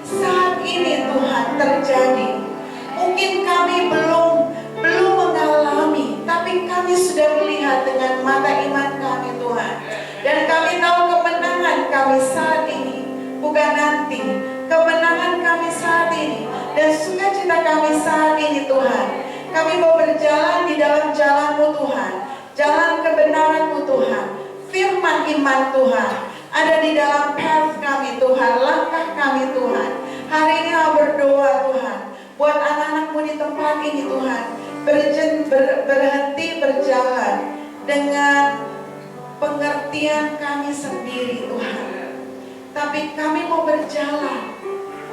Saat ini Tuhan terjadi. Mungkin kami belum mengalami, tapi kami sudah melihat dengan mata iman kami Tuhan. Dan kami tahu kemenangan kami saat ini, bukan nanti. Kemenangan kami saat ini dan sukacita kami saat ini Tuhan. Kami mau berjalan di dalam jalan-Mu Tuhan, jalan kebenaran-Mu Tuhan. Firman iman Tuhan ada di dalam path kami Tuhan, langkah kami Tuhan. Hari ini mau berdoa Tuhan, buat anak-anak-Mu di tempat ini Tuhan, berhenti berjalan dengan pengertian kami sendiri Tuhan. Tapi kami mau berjalan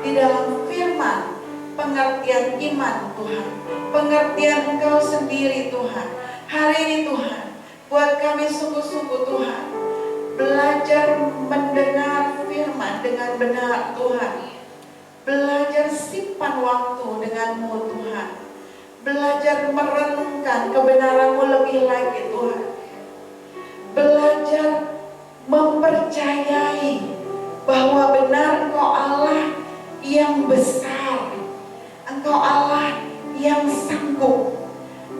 di dalam firman, pengertian iman Tuhan, pengertian Engkau sendiri Tuhan. Hari ini Tuhan, buat kami sungguh-sungguh Tuhan, belajar mendengar firman dengan benar Tuhan. Belajar simpan waktu denganmu Tuhan. Belajar merenungkan kebenaran-Mu lebih lagi Tuhan. Belajar mempercayai bahwa benar Engkau Allah yang besar, Engkau Allah yang sanggup,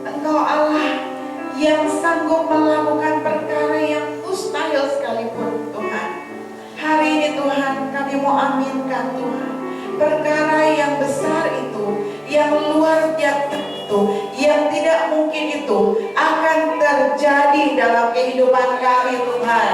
Engkau Allah yang sanggup melakukan perkara yang mustahil sekalipun Tuhan. Hari ini Tuhan kami mau aminkan Tuhan, perkara yang besar itu, yang luar biasa itu, yang tidak mungkin itu akan terjadi dalam kehidupan kami Tuhan.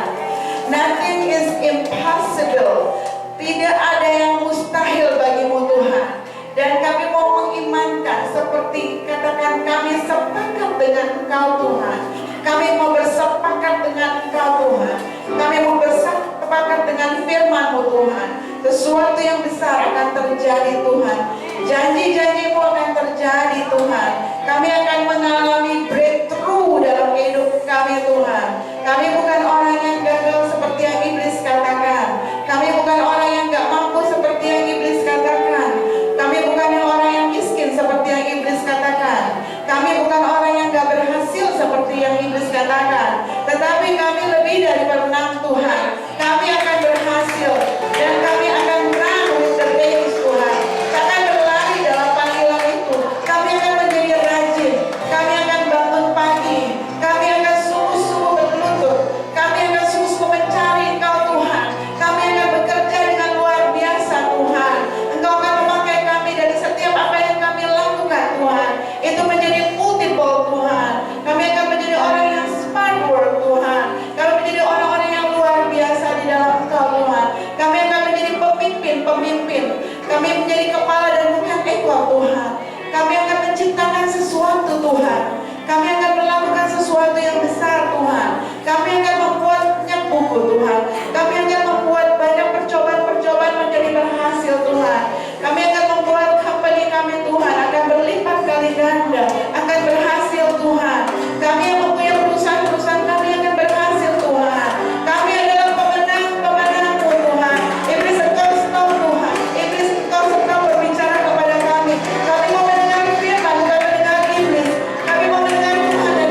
Nothing is impossible. Tidak ada yang mustahil bagimu Tuhan. Dan kami mau mengimankan seperti katakan kami sepakat dengan Engkau Tuhan. Kami mau bersepakat dengan Engkau Tuhan. Kami mau bersepakat dengan firman-Mu Tuhan. Sesuatu yang besar akan terjadi Tuhan. Janji-janji-Mu akan terjadi Tuhan. Kami akan mengalami breakthrough dalam kehidupan kami Tuhan. Kami bukan orang yang gagal seperti yang iblis katakan. Kami bukan orang yang gak mampu seperti yang iblis katakan. Kami bukan orang yang miskin seperti yang iblis katakan. Kami bukan orang yang gak berhasil seperti yang iblis katakan. Tetapi kami lebih dari pemenang Tuhan. Kami akan berhasil dan kami akan menang with the race Tuhan. Kami akan berlari dalam panggilan itu. Kami akan menjadi rajin. Kami akan bangun pagi. Kami akan sungguh-sungguh berlutut. Kami akan sungguh-sungguh mencari Engkau Tuhan. Kami akan bekerja dengan luar biasa Tuhan. Engkau akan memakai kami dari setiap apa yang kami lakukan Tuhan. Itu menjadi multiple Tuhan. Kami akan menjadi orang yang smart work Tuhan. Kami menjadi orang-orang yang luar biasa di dalam Engkau Tuhan. Kami akan menjadi pemimpin. Kami menjadi kepala dan bukan ekor Tuhan. Kami akan menciptakan sesuatu Tuhan. Kami akan melakukan sesuatu yang besar Tuhan. Kami akan membuat banyak buku Tuhan. Kami akan membuat banyak percobaan-percobaan menjadi berhasil Tuhan. Kami akan membuat company kami Tuhan akan berlipat kali ganda, akan berhasil Tuhan. Kami yang mempunyai perusahaan-perusahaan kami akan berhasil Tuhan. Kami adalah pemenang-pemenang-Mu Tuhan. Iblis Engkau stop Tuhan. Iblis Engkau stop berbicara kepada kami. Kami mau mendengar firman, bukan mendengar iblis. Kami mau mendengar Tuhan dan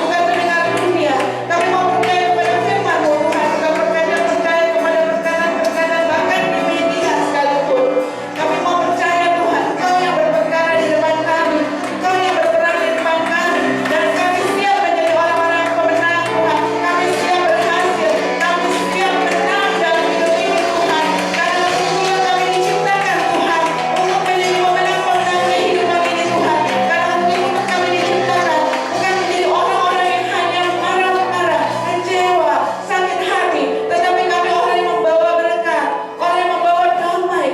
bukan mendengar dunia. Kami mau percaya kepada firman-Mu Tuhan, bukan percaya kepada perkataan-perkataan bahkan di media sekalipun. Kami mau percaya Tuhan, Engkau yang berperkara di depan kami, Engkau yang berperang di depan kami, dan kami siap menjadi orang-orang pemenang Tuhan. Kami siap berhasil, kami siap menang dalam hidup ini Tuhan. Karena sesungguhnya kami diciptakan Tuhan untuk menjadi pemenang-pemenang kehidupan ini Tuhan. Karena sesungguhnya kami diciptakan bukan menjadi orang-orang yang hanya marah-marah, kecewa, sakit hati, tetapi kami orang yang membawa berkat, orang yang membawa damai,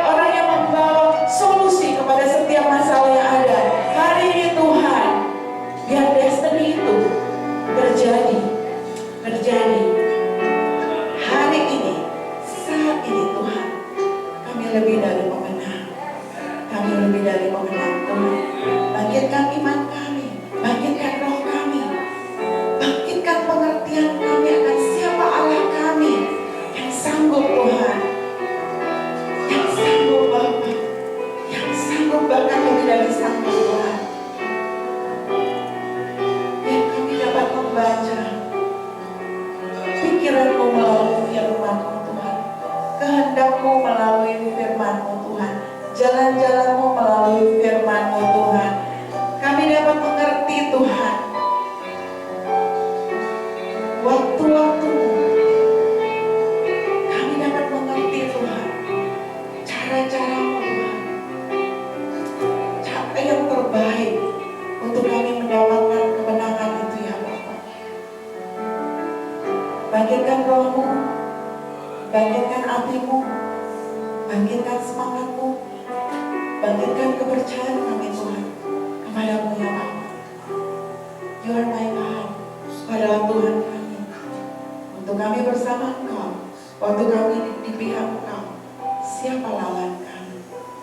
orang yang membawa solusi kepada setiap masalah yang ada. Hari ini Tuhan, biar destiny itu terjadi. Hari ini, saat ini Tuhan, kami lebih dari pemenang. Kami lebih dari pemenang Tuhan. Bangkitkan iman kami, bangkitkan roh kami, bangkitkan pengertian kami akan siapa Allah kami yang sanggup Tuhan, yang sanggup Bapa, yang sanggup bahkan lebih dari sanggup Tuhan. Biar kami dapat membaca pikiran-Mu melalui firman-Mu firman-Mu Tuhan, jalan-jalan-Mu melalui firman-Mu Tuhan. Kami dapat mengerti Tuhan waktu-waktu-Mu. Kami dapat mengerti Tuhan cara-cara-Mu Tuhan, cara yang terbaik untuk kami mendapatkan kemenangan itu ya Bapa. Bangkitkan roh-Mu, bangkitkan api-Mu, bangkitkan semangat-Mu, bangkitkan kepercayaan kami Tuhan kepada-Mu ya Bapa. You are my God, adalah Tuhan kami. Untuk kami bersama Engkau, waktu kami di pihak Engkau, siapa lawan kami?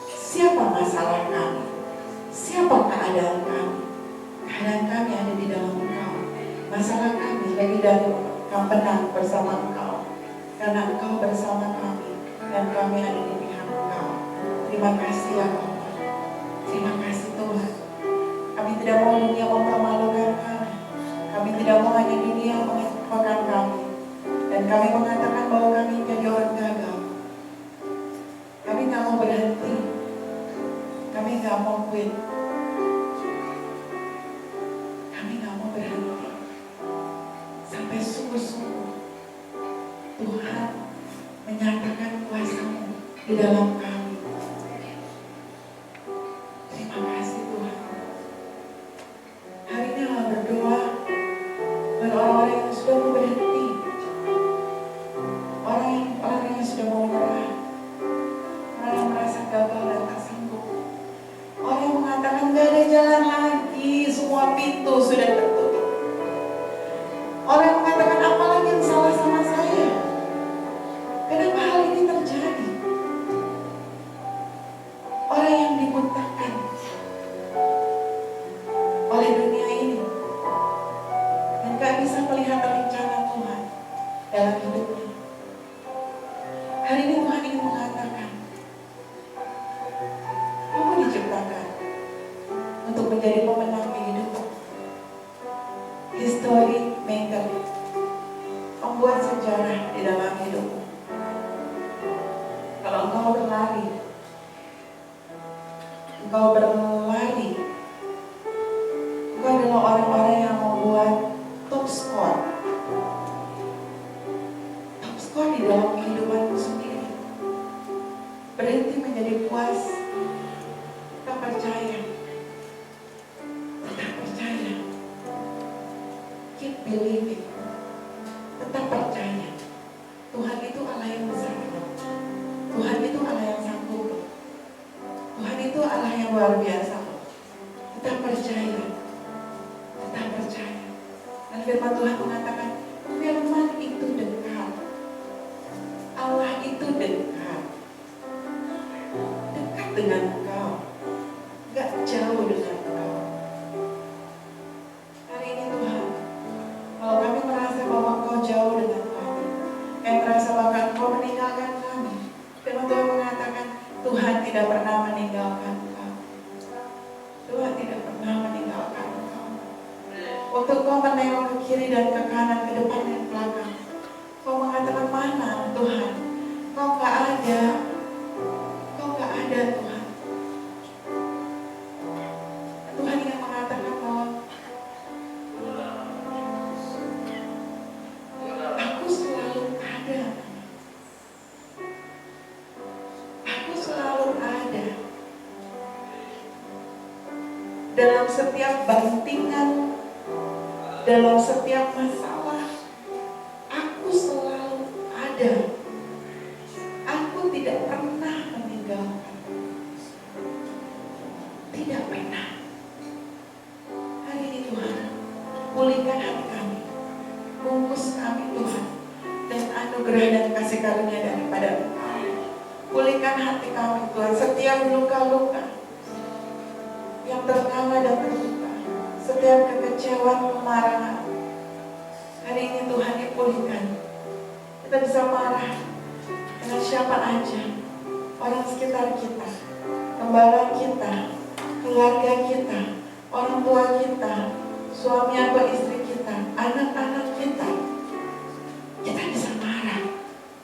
Siapa masalah kami? Siapa keadaan kami? Keadaan kami ada di dalam Engkau. Masalah kami lebih dari menang bersama Engkau, karena Engkau bersama kami dan kami ada di pihak Engkau. Terima kasih ya Bapa. Terima kasih Tuhan. Kami tidak mau dunia mempermalukan kami. Kami tidak mau hanya dunia mengecewakan kami. Dan kami mengatakan bahwa kami jadi orang gagal. Kami nggak mau berhenti. Kami nggak mau quit. Kami nggak mau berhenti sampai sungguh-sungguh Tuhan menyatakan kuasa-Mu di dalam kami. Terima kasih Tuhan. Hari ini Allah berdoa buat orang-orang yang sudah mau berhenti, orang yang sudah mau menyerah, orang yang merasa gagal dan tak sanggup, orang yang mengatakan gak ada jalan lagi, semua pintu sudah tertutup, orang yang mengatakan apalagi yang salah sama saya, kenapa hal ini terjadi, orang yang dibutakan oleh dunia ini dan gak bisa melihat rencana Tuhan dalam hidupnya. Hari ini Tuhan ingin mengatakan, kamu diciptakan untuk menjadi pemenang di hidupmu, history maker, membuat sejarah di dalam hidupmu. Kalau engkau berlari, engkau adalah orang-orang yang membuat top score di dalam kehidupanmu sendiri. Berhenti menjadi puas, tetap percaya, keep believing, tetap percaya. Tuhan itu Allah yang besar, Tuhan itu Allah yang sanggup, Tuhan itu Allah yang luar biasa. Tetap percaya. Dan firman Tuhan mengatakan, firman itu dekat, Allah itu dekat dengan engkau, gak jauh dengan engkau. Hari ini Tuhan, kalau kami merasa bahwa Engkau jauh dengan kami, kami merasa bahwa Engkau meninggalkan kami, firman Tuhan mengatakan, Tuhan tidak pernah meninggalkan engkau. Tuhan tidak pernah meninggalkan engkau. Waktu Engkau menengok ke kiri dan ke kanan, ke depan dan ke belakang, Engkau mengatakan, mana Tuhan? Engkau gak ada. Engkau gak ada Tuhan. Tuhan ingin mengatakan bahwa aku selalu ada. Aku selalu ada. Dalam setiap bantingan, dalam setiap masalah, aku selalu ada. Aku tidak pernah meninggalkan. Tidak pernah. Hari ini Tuhan, pulihkan hati kami, bungkus kami Tuhan, dan anugerah dan kasih karunia daripada Engkau. Pulihkan hati kami Tuhan, setiap luka-luka yang ternganga dan terluka, setiap kekecewaan, kemarahan, hari ini Tuhan dipulihkan. Kita bisa marah dengan siapa aja, orang sekitar kita, gembala kita, keluarga kita, orang tua kita, suami atau istri kita, anak-anak kita. Kita bisa marah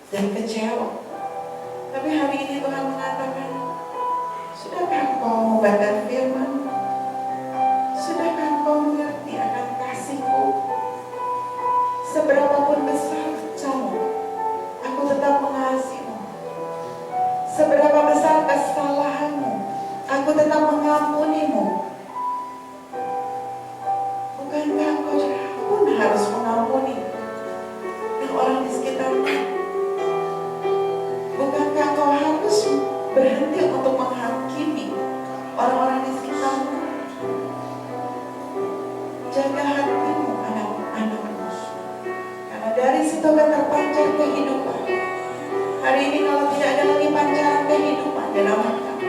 dan kecewa, tapi Tapi hari ini Tuhan mengatakan, sudahkah engkau membaca firman? Sudahkah engkau mengerti akan kasih-Ku? Seberapapun besar dosamu, Aku tetap mengasihimu. Seberapa besar kesalahanmu, Aku tetap mengampunimu. Bukankah engkau pun harus mengampuni dan orang di sekitarmu? Bukankah engkau harus berhenti untuk menghakimi orang-orang di sekitarmu? Jaga hatimu, anak-anakmu, karena dari situ akan terpancar kehidupan. Hari ini kalau tidak ada lagi pancaran kehidupan dalam hati kamu,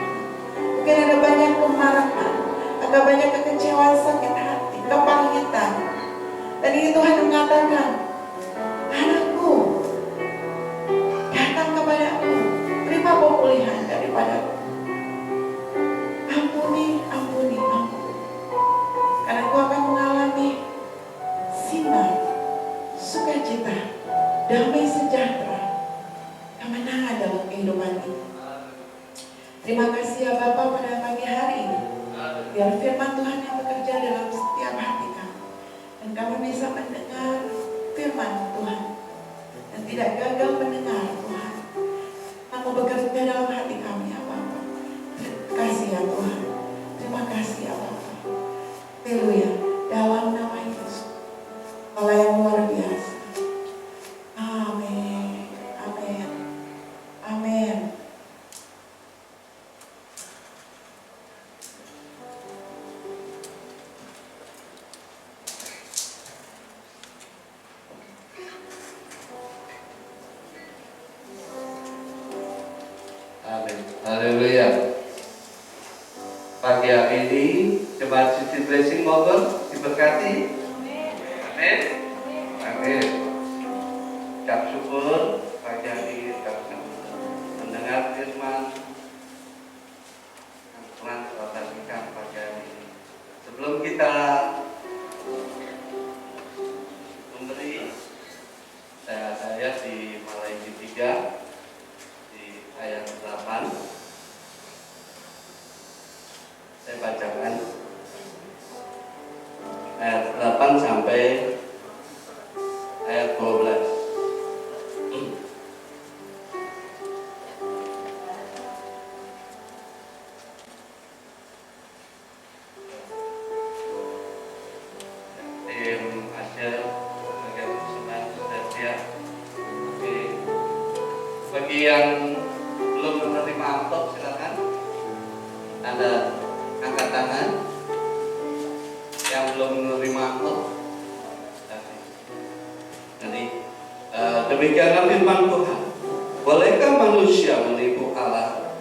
mungkin ada banyak kemarahan, ada banyak kekecewaan, sakit hati, kepahitan. Dan ini Tuhan mengatakan, anakku, datang kepadaku, terima pemulihan daripadaku. Ampuni, ampuni, ampuni. Karena engkau akan mengalami sinar, sukacita, damai sejahtera, kemenangan dalam kehidupan ini. Terima kasih ya Bapa pada pagi hari ini. Biar firman Tuhan yang bekerja dalam setiap hati kami, dan kami bisa mendengar firman Tuhan dan tidak gagal mendengar Tuhan. Kamu bekerja dalam hati kami ya Bapa. Terima kasih ya Tuhan. Terima kasih ya Bapa. Haleluya. Dalam nama Yesus, Allah yang luar biasa. Amin. Amin. Amin. Amin. Haleluya. Pagi hari ini Jemaat City Blessing mohon diberkati. Amin. Amin. Ucap syukur pagi hari ini dapat mendengar firman yang Tuhan telah berikan pagi hari ini. Sebelum kita memberi, saya di Malaiki 3 di ayat 8. Saya bacakan ayat 8 sampai ayat 12. Tim Asia bagian persembahan sudah siap. Oke. Bagi yang belum menerima amplop silakan. Anda angkat tangan. Yang belum menerima amplop. Jadi demikianlah firman Tuhan. Bolehkah manusia menipu Allah?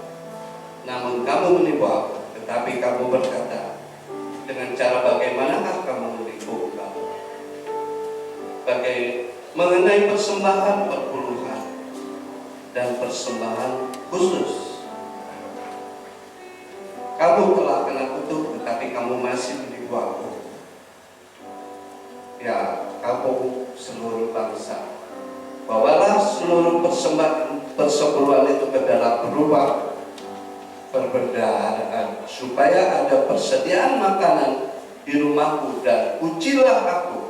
Namun kamu menipu aku. Tetapi kamu berkata, dengan cara bagaimanakah kamu menipu kamu? Mengenai persembahan perpuluhan dan persembahan khusus. Kamu telah kena kutuk, tetapi kamu masih menipu aku. Ya, kamu seluruh bangsa, bawalah seluruh persembahan persepuluhan itu ke dalam berupa perbedaan, supaya ada persediaan makanan di rumahku, dan ujilah aku.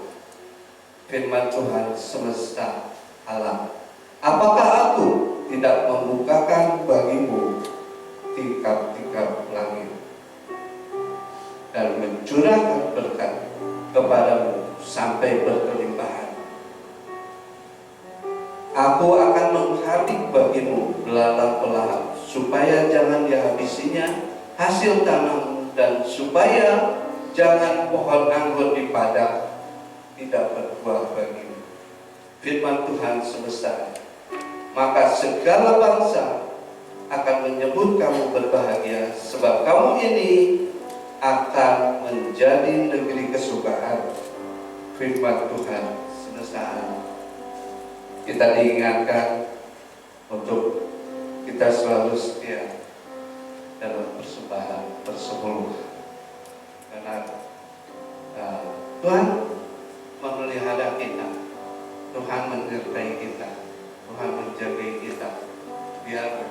Firman Tuhan semesta alam, apakah aku tidak membukakan bagimu tingkap-tingkap langit dan mencurahkan berkat kepadamu sampai berkelimpahan? Aku akan menghabis bagimu belalang-belalang, supaya jangan dihabisinya hasil tanam, dan supaya jangan pohon anggur di padang tidak berbuah bagimu. Firman Tuhan semesta. Maka segala bangsa akan menyebut kamu berbahagia, sebab kamu ini akan menjadi negeri kesukaan. Firman Tuhan semesta. Kita diingatkan untuk kita selalu setia dalam persembahan persepuluhan, karena Tuhan memelihara kita, Tuhan menyertai kita, Tuhan menjaga kita, biar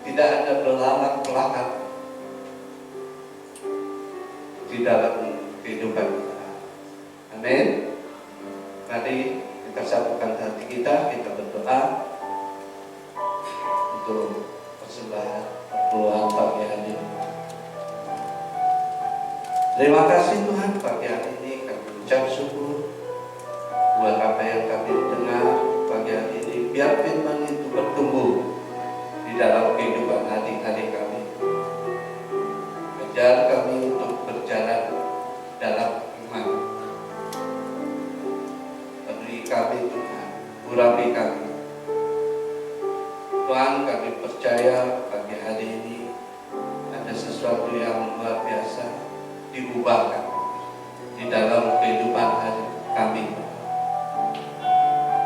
tidak ada belalang belakang di dalam kehidupan kita. Amin. Mari kita satukan hati kita berdoa untuk persembahan perpuluhan pagi hari ini. Terima kasih Tuhan, pagi hari ini kami ucap syukur buat apa yang kami dengar pagi hari ini. Biar firman itu bertumbuh di dalam kehidupan hari-hari kami. Ajar kami untuk berjalan dalam iman. Beri kami Tuhan, urapi kami. Tuhan, kami percaya pagi hari ini ada sesuatu yang luar biasa diubahkan di dalam kehidupan hari kami.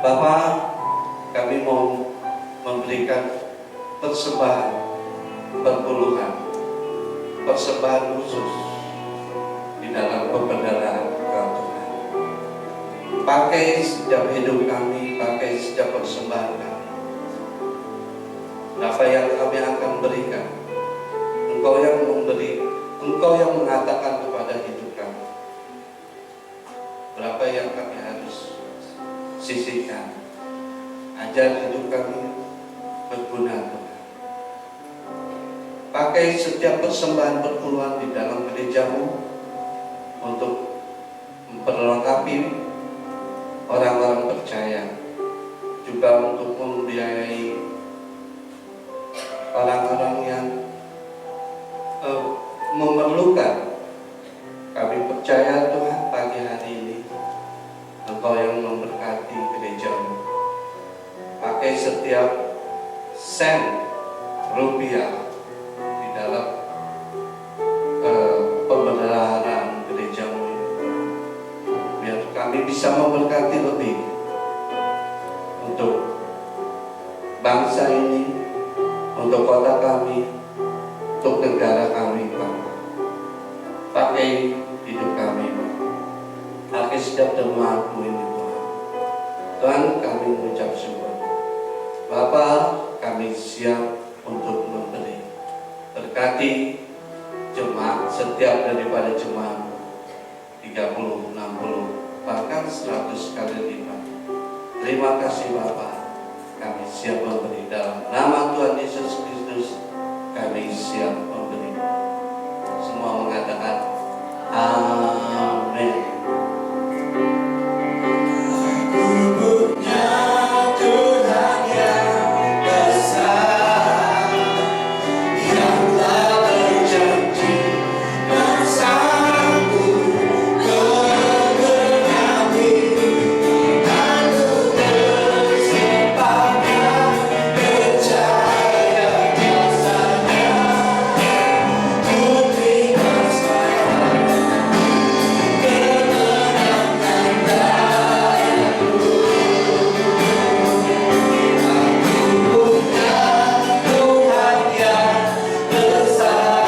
Bapa, kami mau memberikan persembahan perpuluhan, persembahan khusus di dalam pembenaran Kau Tuhan. Pakai setiap hidup kami, pakai setiap persembahan kami. Apa yang kami akan berikan, Engkau yang memberi, Engkau yang mengatakan kepada hidup kami berapa yang kami harus sisihkan. Ajar hidup kami berguna Tuhan. Pakai setiap persembahan perpuluhan di dalam gerejamu untuk memperlengkapi orang-orang percaya, juga untuk membiayai orang-orang yang memerlukan. Kami percaya Tuhan, pagi hari ini Engkau yang memberkati gerejamu. Pakai setiap sen rupiah di dalam pemeliharaan gerejamu ini, biar kami bisa memberkati lebih untuk bangsa ini, untuk kota kami, untuk negara kami, Pak. Pakai hidup kami, Pak. Pakai setiap jemaatmu ini, Tuhan. Tuhan, kami mengucap syukur. Bapa, kami siap untuk memberi. Berkati jemaat, setiap daripada jemaat 30, 60, bahkan 100 kali lipat. Terima kasih Bapa. Kami siap memberi dalam nama Tuhan Yesus Kristus. Kami siap memberi. Semua mengatakan amin. Punya Tuhan yang besar, yang telah berjanji dan sanggup menggenapi. Aku bersempatkan percaya kuasa-Nya, ku terima sekarang kemenangan baru. Aku punya Tuhan yang besar,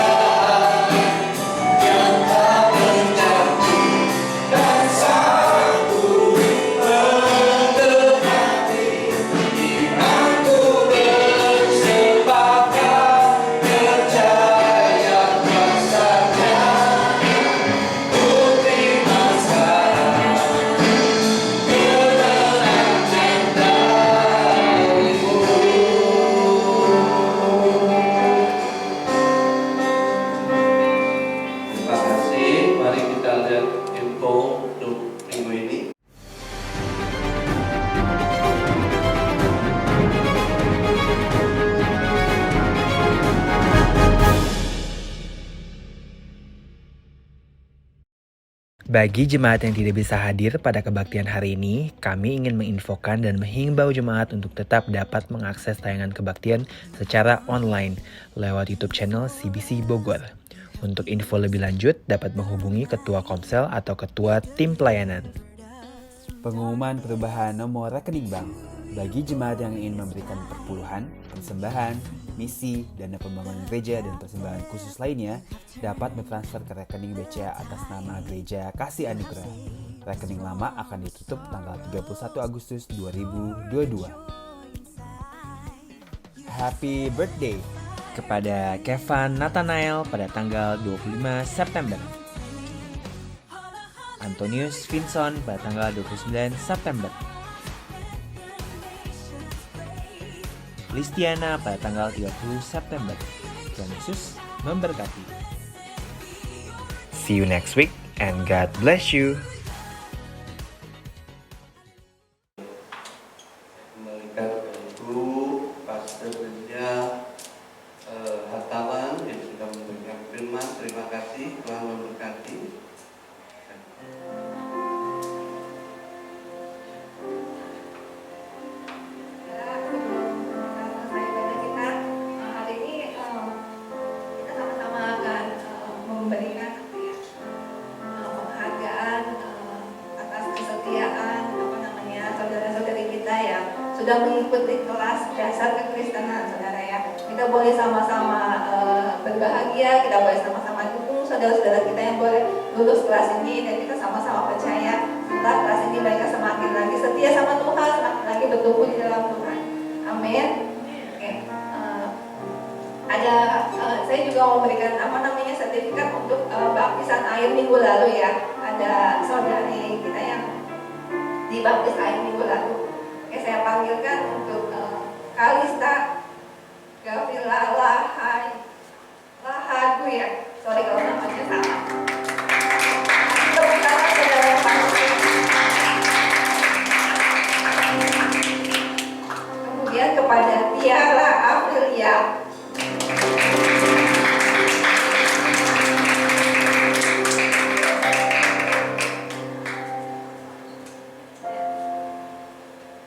yang tak berjanji dan sanggup menggenapi. Imanku bersempatkan percaya kuasa-Nya, ku terima sekarang kemenangan darimu. Terima kasih. Mari kita lihat info untuk minggu ini. Bagi jemaat yang tidak bisa hadir pada kebaktian hari ini, kami ingin menginfokan dan menghimbau jemaat untuk tetap dapat mengakses tayangan kebaktian secara online lewat YouTube channel CBC Bogor. Untuk info lebih lanjut, dapat menghubungi Ketua Komsel atau Ketua Tim Pelayanan. Pengumuman perubahan nomor rekening bank. Bagi jemaat yang ingin memberikan perpuluhan, persembahan, misi, dana pembangunan gereja, dan persembahan khusus lainnya, dapat bertransfer ke rekening BCA atas nama Gereja Kasih Anugerah. Rekening lama akan ditutup tanggal 31 Agustus 2022. happy birthday kepada Kevin Nathanael pada tanggal 25 September. Antonius Vinson pada tanggal 29 September. Listiana pada tanggal 30 September. Tuhan Yesus memberkati. See you next week and God bless you. Kembalikan Ibu Pastor Lia Hartawan yang sudah memberikan firman. Terima kasih, Tuhan memberkati. Hari ini kita sama-sama akan memberikan penghargaan atas kesetiaan saudara-saudari kita yang sudah mengikuti kelas dasar kekristenan, saudara ya. Kita boleh sama-sama berbahagia, kita boleh sama-sama dukung saudara-saudara kita yang boleh lulus kelas ini, dan kita sama-sama percaya setelah kelas ini mereka semakin lagi setia sama Tuhan, semakin lagi bertumbuh di dalam Tuhan. Amin. Oke. Saya juga mau memberikan sertifikat untuk baptisan air minggu lalu ya. Ada saudari kita yang dibaptis air minggu lalu. Oke, saya panggilkan untuk Kalista Gavila Lahagu ya. Sorry kalau namanya salah. Tepuk tangan saudara yang panggil. Kemudian kepada Tiara Aprilia.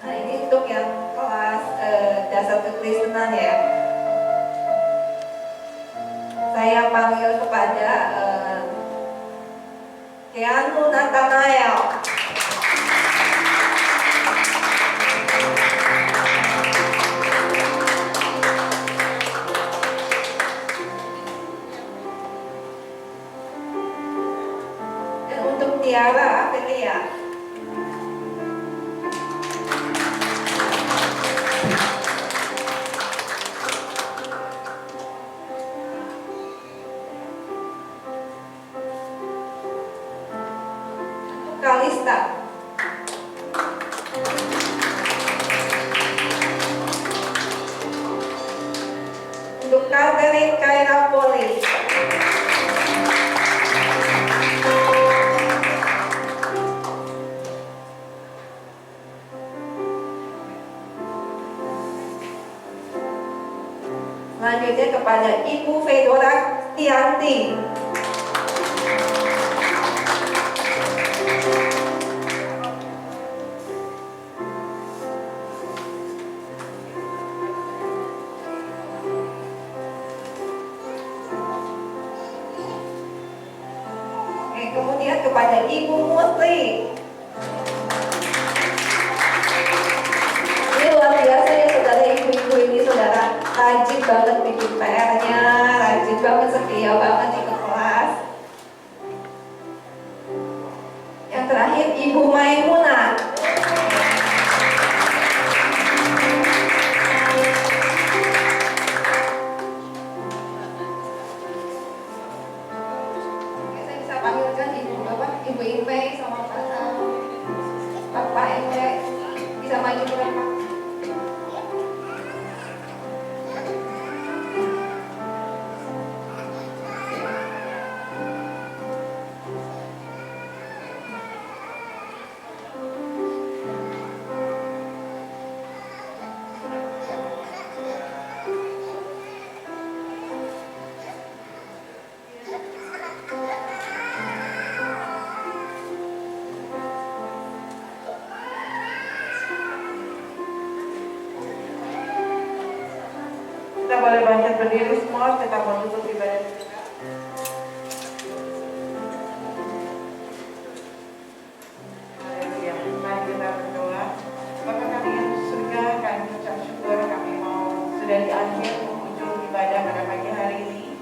Nah, ini untuk yang kelas dasar kekristenan ya. Saya panggil kepada Keanu Nathanael. Dan untuk Tiara Aprilia. Kalista. Untuk Catherine Kaira Poli. Selanjutnya kepada Ibu Fedora Tianti. Kemudian kepada Ibu Mutri. Ini luar biasa ya saudara, ibu-ibu ini saudara rajin banget bikin PR-nya, rajin banget, setia banget ikut kelas. Yang terakhir Ibu Maimunah. Panggilkan Ibu Ipe sama Pak Ende, bisa maju ke depan. Kita boleh bangkit berdiri semua, kita mau tutup ibadah kita. Haleluya. Mari kita berdoa. Bapa kami yang di surga, kami ucap syukur, kami mau sudah di akhir ujung ibadah pada pagi hari ini.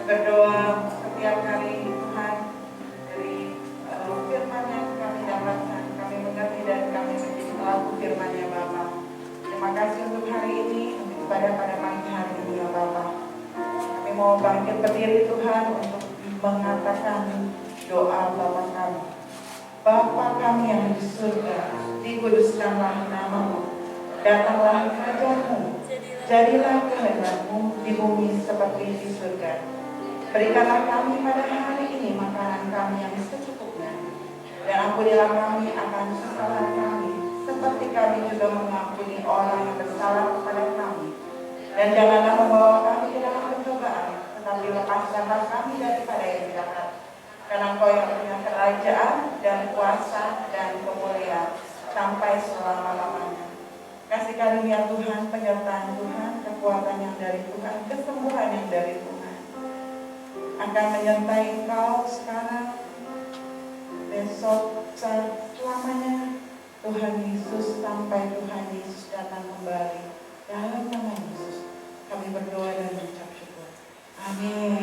Berdoa setiap kali Tuhan dari firman yang kami dapatkan, kami mengerti dan kami menjadi pelaku firman-Nya Bapa. Terima kasih untuk hari ini, untuk ibadah pada pagi mau bangkit berdiri Tuhan untuk mengatakan doa Bapa kami. Bapa kami yang di surga, dikuduskanlah namamu, datanglah kerajaan-Mu, jadilah kehendak-Mu di bumi seperti di surga. Berikanlah kami pada hari ini makanan kami yang secukupnya, dan ampunilah kami akan kesalahan kami, seperti kami juga mengampuni orang yang bersalah kepada kami. Dan janganlah membawa kami ke dalam pencobaan, tetapi lepaskanlah kami daripada yang jahat. Karena Engkau yang punya kerajaan dan kuasa dan kemuliaan sampai selama-lamanya. Kasih karunia Tuhan, penyertaan Tuhan, kekuatan yang dari Tuhan, kesembuhan yang dari Tuhan akan menyertai engkau sekarang, besok, selamanya. Tuhan Yesus, sampai Tuhan Yesus datang kembali. Dalam nama Yesus kami berdoa dan mengucap syukur. Amin.